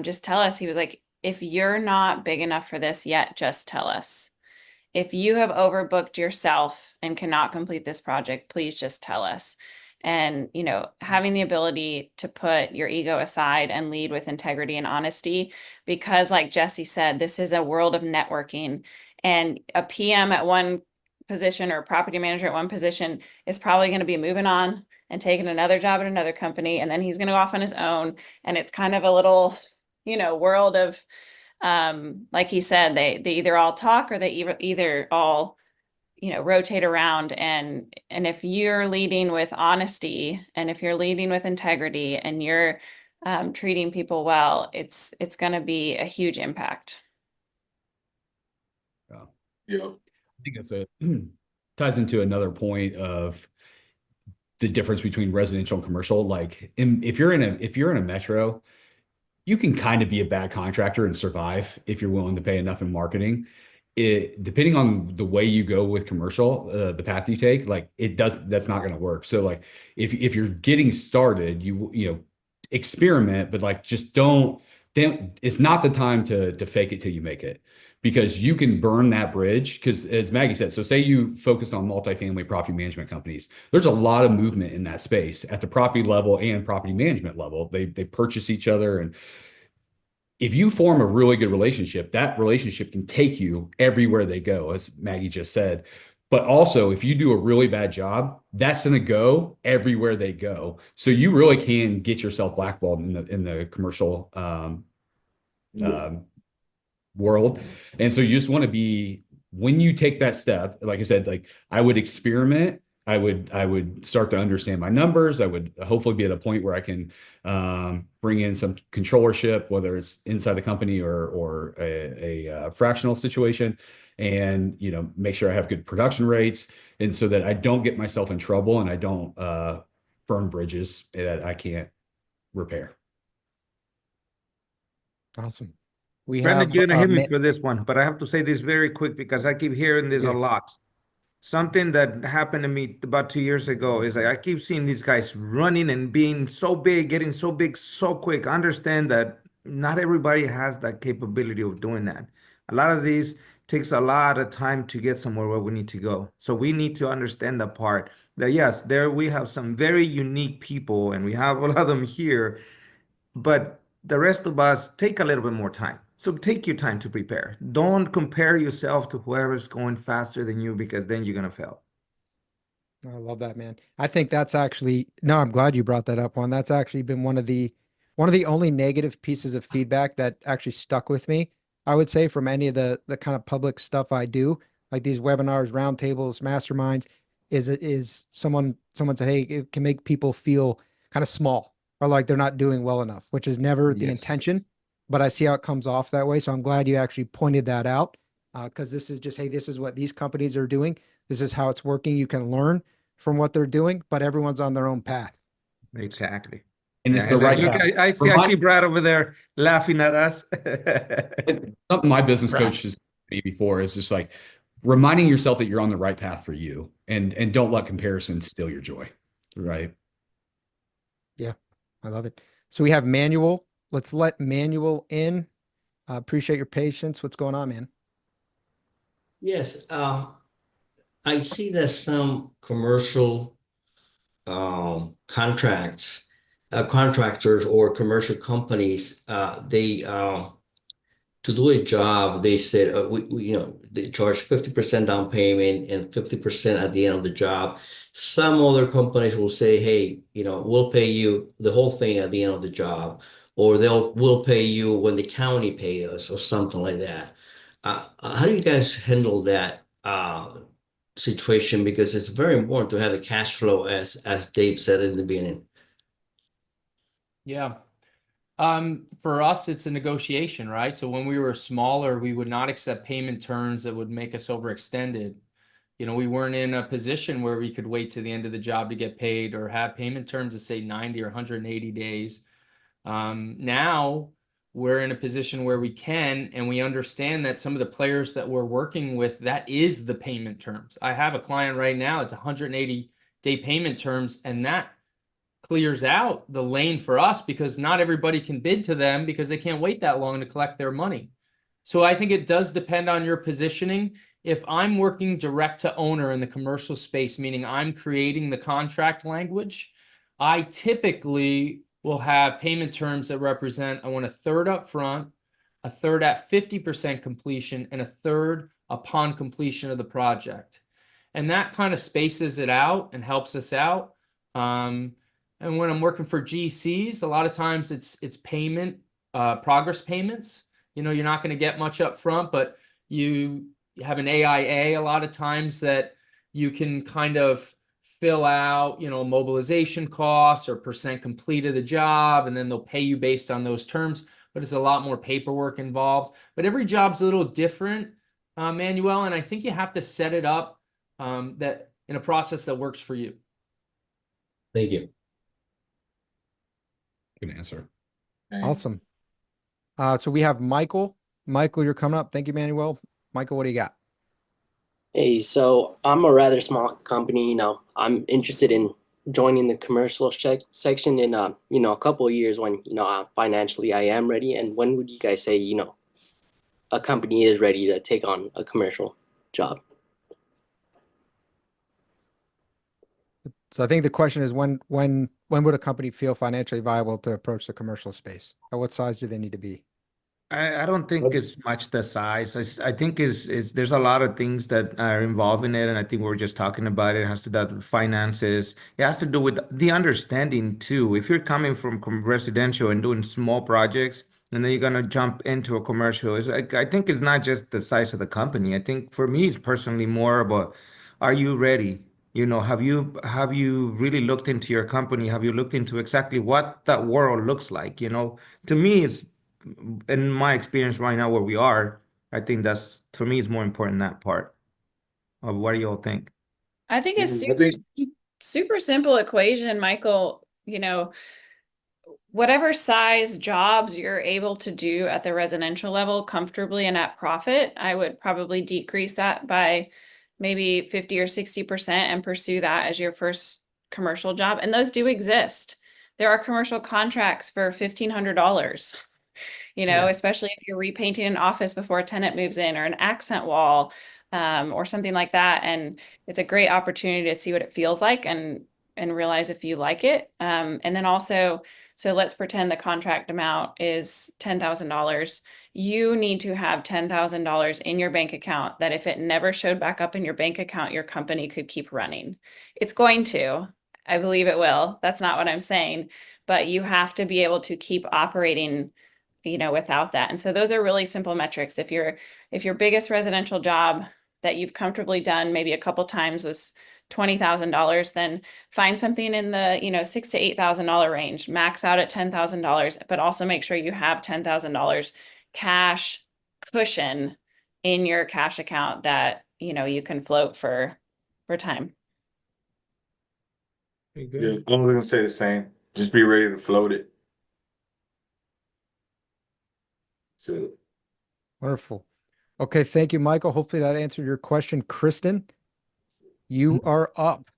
just tell us, he was like, if you're not big enough for this yet, just tell us. If you have overbooked yourself and cannot complete this project, please just tell us. And, you know, having the ability to put your ego aside and lead with integrity and honesty, because like Jesse said, this is a world of networking, and a PM at one position or a property manager at one position is probably going to be moving on and taking another job at another company. And then he's going to go off on his own. And it's kind of a little, you know, world of, like he said, they either all talk or they either all, you know, rotate around. And if you're leading with honesty, and if you're leading with integrity, and you're treating people well, it's going to be a huge impact. Yep. I think it's ties into another point of the difference between residential and commercial. Like if you're in a metro, you can kind of be a bad contractor and survive if you're willing to pay enough in marketing. Depending on the way you go with commercial, the path you take, like that's not going to work. So like if you're getting started, you know, experiment, but like just don't, it's not the time to fake it till you make it, because you can burn that bridge. Because as Maggie said, so say you focus on multifamily property management companies, there's a lot of movement in that space at the property level and property management level. They purchase each other, and if you form a really good relationship, that relationship can take you everywhere they go, as Maggie just said. But also, if you do a really bad job, that's going to go everywhere they go. So you really can get yourself blackballed in the commercial world. And so you just want to be, when you take that step, like I said, like I would experiment. I would start to understand my numbers. I would hopefully be at a point where I can bring in some controllership, whether it's inside the company or a fractional situation, and, you know, make sure I have good production rates, and so that I don't get myself in trouble and I don't burn bridges that I can't repair. Awesome. We Brandon, have you're gonna hit me for this one, but I have to say this very quick because I keep hearing this a lot. Something that happened to me about 2 years ago is like I keep seeing these guys running and being so big, getting so big so quick. I understand that not everybody has that capability of doing that. A lot of these takes a lot of time to get somewhere where we need to go. So we need to understand that part, that yes, there we have some very unique people and we have a lot of them here, but the rest of us take a little bit more time. So take your time to prepare. Don't compare yourself to whoever's going faster than you, because then you're gonna fail. I love that, man. I think that's actually, no, I'm glad you brought that up, Juan. That's actually been one of the only negative pieces of feedback that actually stuck with me, I would say, from any of the kind of public stuff I do, like these webinars, roundtables, masterminds, is someone said, hey, it can make people feel kind of small or like they're not doing well enough, which is never the Yes. intention, but I see how it comes off that way. So I'm glad you actually pointed that out, because this is just, hey, this is what these companies are doing. This is how it's working. You can learn from what they're doing, but everyone's on their own path. Exactly. And it's the right Look, path. I see Brad over there laughing at us. Something my business Right. coach has told me before is just like reminding yourself that you're on the right path for you, and don't let comparison steal your joy. Right. Yeah, I love it. So we have Manuel. Let's let Manuel in. Appreciate your patience. What's going on, man? Yes, I see that some commercial contractors or commercial companies, they to do a job, they said you know, they charge 50% down payment and 50% at the end of the job. Some other companies will say, hey, you know, we'll pay you the whole thing at the end of the job, or we'll pay you when the county pay us, or something like that. How do you guys handle that situation? Because it's very important to have a cash flow, as Dave said in the beginning. Yeah. For us, it's a negotiation, right? So when we were smaller, we would not accept payment terms that would make us overextended. You know, we weren't in a position where we could wait to the end of the job to get paid or have payment terms of say 90 or 180 days. Now we're in a position where we can, and we understand that some of the players that we're working with, that is the payment terms. I have a client right now, it's 180-day payment terms, and that clears out the lane for us because not everybody can bid to them because they can't wait that long to collect their money. So I think it does depend on your positioning. If I'm working direct to owner in the commercial space, meaning I'm creating the contract language, I typically will have payment terms that represent, I want a third up front, a third at 50% completion, and a third upon completion of the project. And that kind of spaces it out and helps us out. And when I'm working for GCs, a lot of times it's payment, progress payments. You know, you're not going to get much up front, but you have an AIA a lot of times that you can kind of fill out, you know, mobilization costs or percent complete of the job, and then they'll pay you based on those terms, but it's a lot more paperwork involved. But every job's a little different, Manuel, and I think you have to set it up that in a process that works for you. Thank you. Good answer. Awesome. So we have Michael. Michael, you're coming up. Thank you, Manuel. Michael, what do you got? Hey, so I'm a rather small company, I'm interested in joining the commercial section in, a couple of years when, financially I am ready. And when would you guys say, a company is ready to take on a commercial job? So I think the question is when would a company feel financially viable to approach the commercial space? At what size do they need to be? I don't think it's much the size. I think is there's a lot of things that are involved in it, and I think we're just talking about it. It has to do with finances. It has to do with the understanding too. If you're coming from residential and doing small projects, and then you're gonna jump into a commercial, I think it's not just the size of the company. I think for me, it's personally more about, are you ready? You know, have you really looked into your company? Have you looked into exactly what that world looks like? You know, to me, it's in my experience right now where we are, I think that's, for me, is more important, that part. What do you all think? I think it's I think super simple equation, Michael. Whatever size jobs you're able to do at the residential level comfortably and at profit, I would probably decrease that by maybe 50 or 60% and pursue that as your first commercial job. And those do exist. There are commercial contracts for $1,500. Especially if you're repainting an office before a tenant moves in, or an accent wall, or something like that. And it's a great opportunity to see what it feels like and realize if you like it. And then also, so let's pretend the contract amount is $10,000. You need to have $10,000 in your bank account that if it never showed back up in your bank account, your company could keep running. It's going to, I believe it will. That's not what I'm saying, but you have to be able to keep operating without that. And so those are really simple metrics. If your biggest residential job that you've comfortably done maybe a couple times was $20,000, then find something in the, $6,000 to $8,000 range, max out at $10,000, but also make sure you have $10,000 cash cushion in your cash account that, you can float for time. yeah, I was gonna say the same. Just be ready to float it. So Wonderful. Okay, thank you, Michael. Hopefully that answered your question. Kristen, you are up.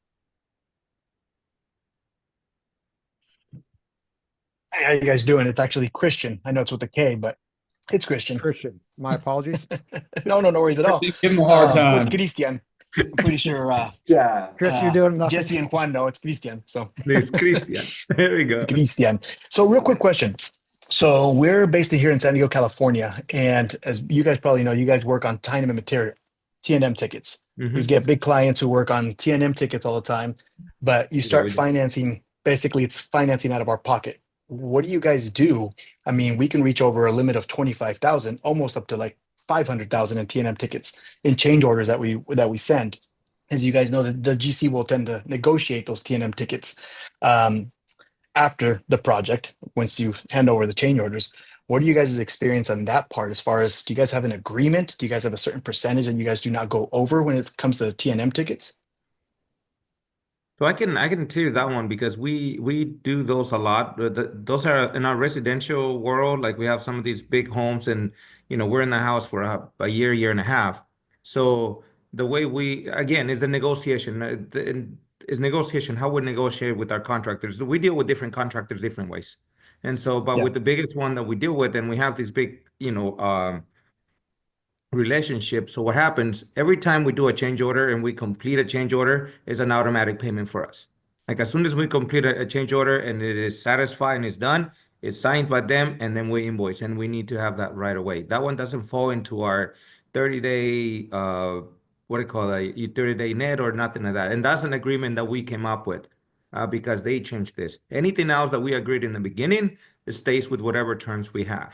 Hey, how you guys doing? It's actually Christian. I know it's with a K, but it's Christian. Christian, my apologies. No worries at all. Give him a hard Well, it's time. Christian. I'm pretty sure yeah, Chris, you're doing nothing. Jesse and Juan know it's Christian. So It's Christian. There we go. Christian. So real quick question. So we're based here in San Diego, California. And as you guys probably know, you guys work on time and material, T&M tickets. We get big clients who work on T&M tickets all the time, but you start financing, basically it's financing out of our pocket. What do you guys do? I mean, we can reach over a limit of 25,000, almost up to like 500,000 in T&M tickets in change orders that we send. As you guys know, the GC will tend to negotiate those T&M tickets after the project, once you hand over the change orders. What are you guys' experience on that part? As far as, do you guys have an agreement? Do you guys have a certain percentage that you guys do not go over when it comes to T&M tickets? So I can tell you that one because we do those a lot. Those are in our residential world. Like we have some of these big homes, and we're in the house for a year and a half. So the way we again is the negotiation. Is negotiation how we negotiate with our contractors. We deal with different contractors different ways, and so but Yeah. with the biggest one that we deal with, and we have these big relationship. So what happens every time we do a change order and we complete a change order is an automatic payment for us. Like as soon as we complete a change order and it is satisfied and it's done, it's signed by them and then we invoice and we need to have that right away. That one doesn't fall into our 30-day what do you call that? 30-day net or nothing like that. And that's an agreement that we came up with because they changed this. Anything else that we agreed in the beginning, it stays with whatever terms we have.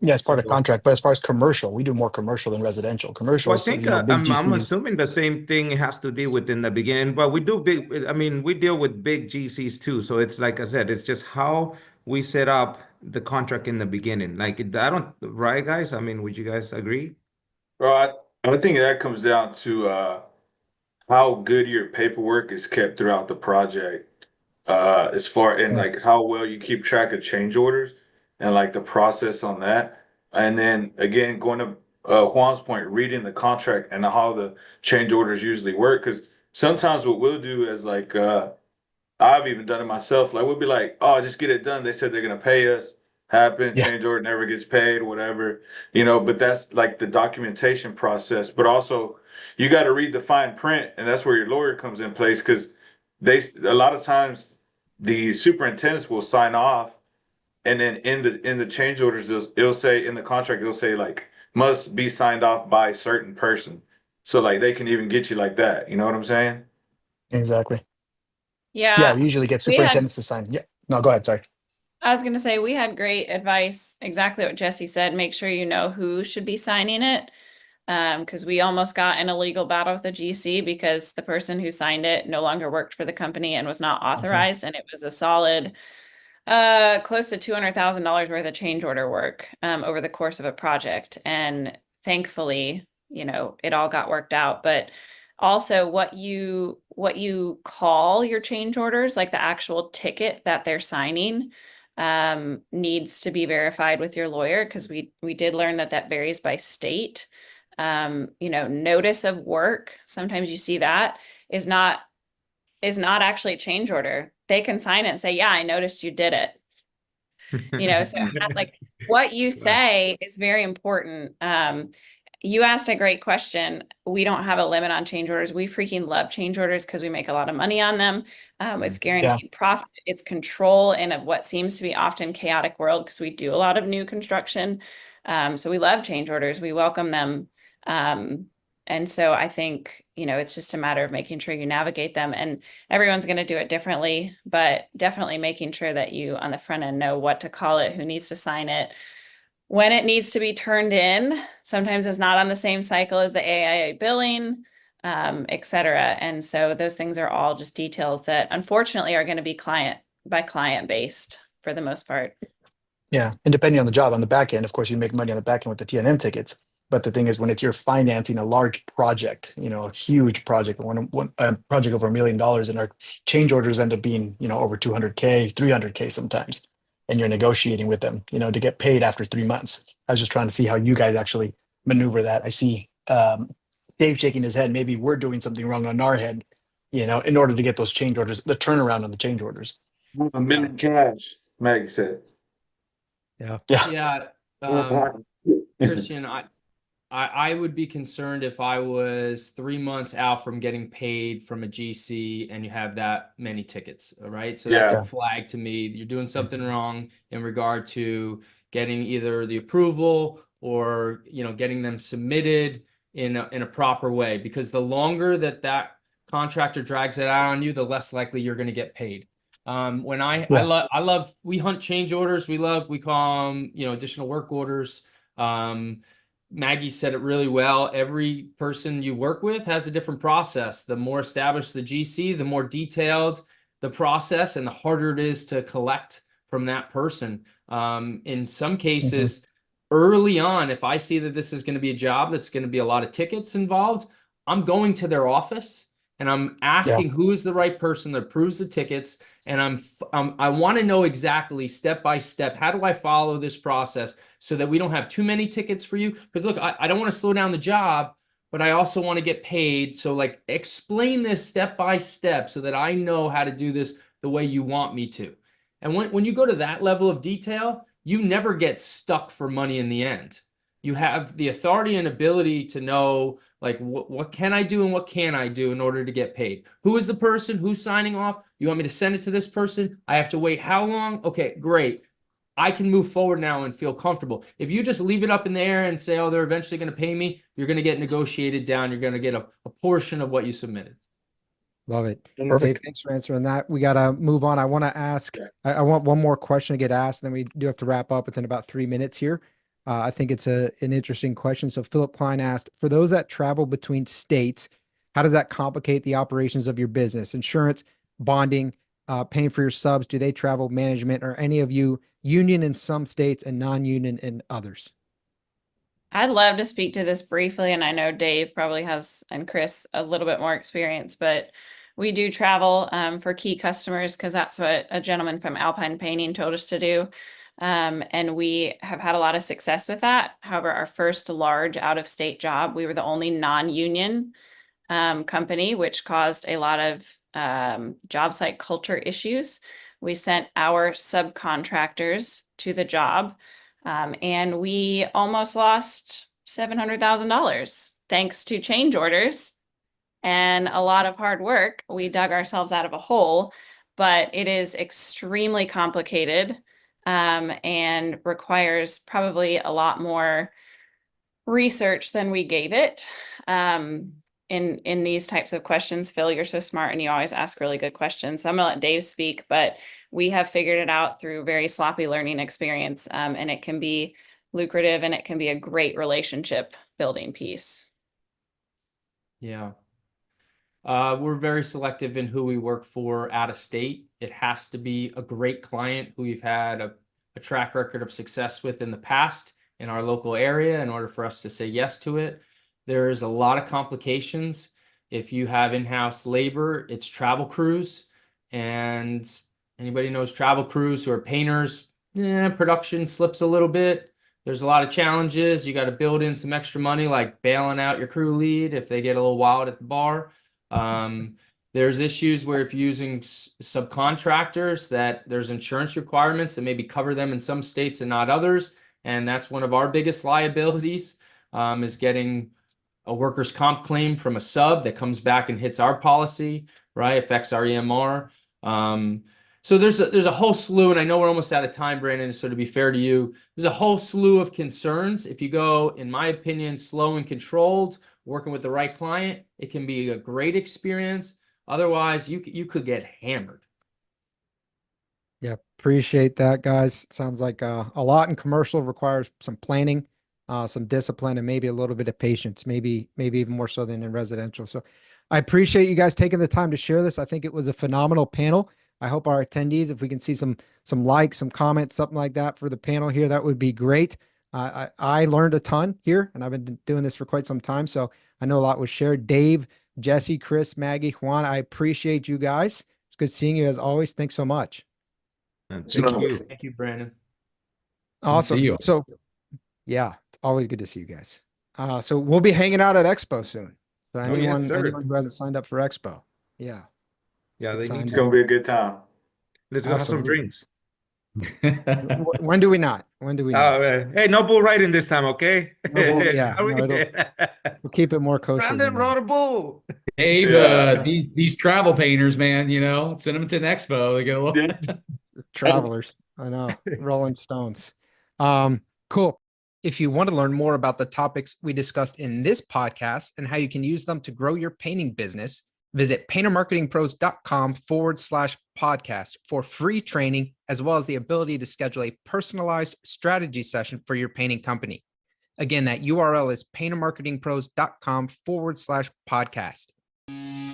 Yeah, it's part of So contract, but as far as commercial, we do more commercial than residential. Well, I Commercials, think big I'm GCs. assuming the same thing has to deal with in the beginning, but we do big. I mean, we deal with big GCs too. So it's like I said, it's just how we set up the contract in the beginning. Like I don't, right, guys? I mean, would you guys agree? Bro, I think that comes down to how good your paperwork is kept throughout the project. As far and Yeah. like how well you keep track of change orders and like the process on that. And then again, going to Juan's point, reading the contract and how the change orders usually work. Because sometimes what we'll do is like I've even done it myself. Like we'll be like, oh, just get it done. They said they're gonna pay us. Happen, Yeah. change order never gets paid, whatever. But that's like the documentation process. But also you got to read the fine print, and that's where your lawyer comes in place because a lot of times the superintendents will sign off, and then in the change orders, it'll say in the contract, it'll say like must be signed off by a certain person. So like they can even get you like that. You know what I'm saying? Exactly. Yeah. Yeah, we usually get We had- superintendents to sign. Yeah. No, go ahead. Sorry. I was going to say we had great advice, exactly what Jesse said. Make sure you know who should be signing it. Because we almost got in a legal battle with the GC because the person who signed it no longer worked for the company and was not authorized, and it was a solid close to $200,000 worth of change order work over the course of a project. And thankfully, it all got worked out. But also what you call your change orders, like the actual ticket that they're signing, needs to be verified with your lawyer, because we did learn that varies by state. Notice of work, sometimes you see that is not actually a change order. They can sign it and say, yeah, I noticed you did it. So like what you say is very important. You asked a great question. We don't have a limit on change orders. We freaking love change orders because we make a lot of money on them. It's guaranteed profit. It's control in what seems to be often chaotic world, because we do a lot of new construction. So we love change orders. We welcome them. And so I think, it's just a matter of making sure you navigate them, and everyone's going to do it differently, but definitely making sure that you on the front end know what to call it, who needs to sign it, when it needs to be turned in. Sometimes it's not on the same cycle as the AIA billing, et cetera. And so those things are all just details that unfortunately are going to be client by client based for the most part. Yeah. And depending on the job on the back end, of course, you make money on the back end with the T&M tickets. But the thing is, when you're financing a large project, a huge project, a project over $1 million, and our change orders end up being, over 200K, 300K sometimes, and you're negotiating with them, to get paid after 3 months. I was just trying to see how you guys actually maneuver that. I see Dave shaking his head. Maybe we're doing something wrong on our head, in order to get those change orders, the turnaround on the change orders. $1 million cash, Maggie said. Yeah. Christian, I would be concerned if I was 3 months out from getting paid from a GC and you have that many tickets. All right. So that's a flag to me. You're doing something wrong in regard to getting either the approval or, getting them submitted in a proper way, because the longer that contractor drags it out on you, the less likely you're going to get paid. When I love, we hunt change orders. We call them, additional work orders. Maggie said it really well. Every person you work with has a different process. The more established the GC, the more detailed the process and the harder it is to collect from that person. In some cases, early on, if I see that this is going to be a job that's going to be a lot of tickets involved, I'm going to their office and I'm asking who is the right person that approves the tickets. And I want to know exactly step by step, how do I follow this process so that we don't have too many tickets for you? Because look, I don't want to slow down the job, but I also want to get paid. So like explain this step by step so that I know how to do this the way you want me to. And when you go to that level of detail, you never get stuck for money in the end. You have the authority and ability to know, like, what can I do and what can I do in order to get paid? Who is the person? Who's signing off? You want me to send it to this person? I have to wait how long? Okay, great. I can move forward now and feel comfortable. If you just leave it up in the air and say, oh, they're eventually going to pay me, you're going to get negotiated down. You're going to get a portion of what you submitted. Love it. Perfect. Dave, thanks for answering that. We got to move on. I want to ask, I want one more question to get asked, and then we do have to wrap up within about 3 minutes here. I think it's an interesting question. So Philip Klein asked, for those that travel between states, how does that complicate the operations of your business? Insurance, bonding, paying for your subs, do they travel management, or any of you union in some states and non-union in others? I'd love to speak to this briefly, and I know Dave probably has, and Chris, a little bit more experience, but we do travel for key customers because that's what a gentleman from Alpine Painting told us to do. And we have had a lot of success with that. However, our first large out-of-state job, we were the only non-union company, which caused a lot of job site culture issues. We sent our subcontractors to the job, and we almost lost $700,000 thanks to change orders and a lot of hard work. We dug ourselves out of a hole, but it is extremely complicated and requires probably a lot more research than we gave it. In these types of questions, Phil, you're so smart and you always ask really good questions. So I'm gonna let Dave speak, but we have figured it out through very sloppy learning experience, and it can be lucrative and it can be a great relationship building piece. Yeah. We're very selective in who we work for out of state. It has to be a great client who we've had a track record of success with in the past in our local area in order for us to say yes to it. There's a lot of complications. If you have in-house labor, it's travel crews, and anybody knows travel crews who are painters, production slips a little bit. There's a lot of challenges. You got to build in some extra money, like bailing out your crew lead if they get a little wild at the bar. There's issues where if you're using subcontractors, that there's insurance requirements that maybe cover them in some states and not others. And that's one of our biggest liabilities, is getting a workers' comp claim from a sub that comes back and hits our policy, right? Affects our EMR. So there's a whole slew, and I know we're almost out of time, Brandon, so to be fair to you, there's a whole slew of concerns. If you go, in my opinion, slow and controlled, working with the right client, it can be a great experience. Otherwise, you could get hammered. Yeah, appreciate that, guys. Sounds like a lot in commercial requires some planning, some discipline, and maybe a little bit of patience, maybe even more so than in residential. So I appreciate you guys taking the time to share this. I think it was a phenomenal panel. I hope our attendees, if we can see some likes, some comments, something like that for the panel here, that would be great. I learned a ton here, and I've been doing this for quite some time, so I know a lot was shared. Dave, Jesse, Chris, Maggie, Juan, I appreciate you guys. It's good seeing you as always. Thanks so much. Thank you. Thank you, Brandon. Awesome. See you. So yeah, it's always good to see you guys. So we'll be hanging out at Expo soon. So Oh, yes, sir. anyone who hasn't signed up for Expo, yeah. Yeah, they need It's to. gonna be a good time. Let's go have some Absolutely. drinks. When do we not? When do we not? Hey, no bull riding this time, okay? No bull, yeah, Are we- no, We'll keep it more kosher. Brandon than that. rode a bull. Hey, Yeah. these travel painters, man, send them to an expo. They get a little. Travelers. I know. Rolling Stones. Cool. If you want to learn more about the topics we discussed in this podcast and how you can use them to grow your painting business, visit paintermarketingpros.com/podcast for free training, as well as the ability to schedule a personalized strategy session for your painting company. Again, that URL is paintermarketingpros.com/podcast.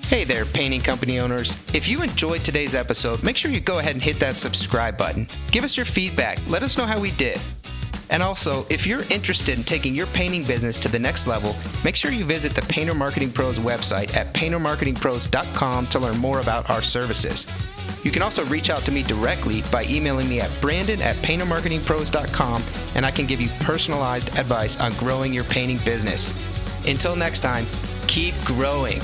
Hey there, painting company owners. If you enjoyed today's episode, make sure you go ahead and hit that subscribe button. Give us your feedback. Let us know how we did. And also, if you're interested in taking your painting business to the next level, make sure you visit the Painter Marketing Pros website at paintermarketingpros.com to learn more about our services. You can also reach out to me directly by emailing me at brandon@paintermarketingpros.com, and I can give you personalized advice on growing your painting business. Until next time, keep growing.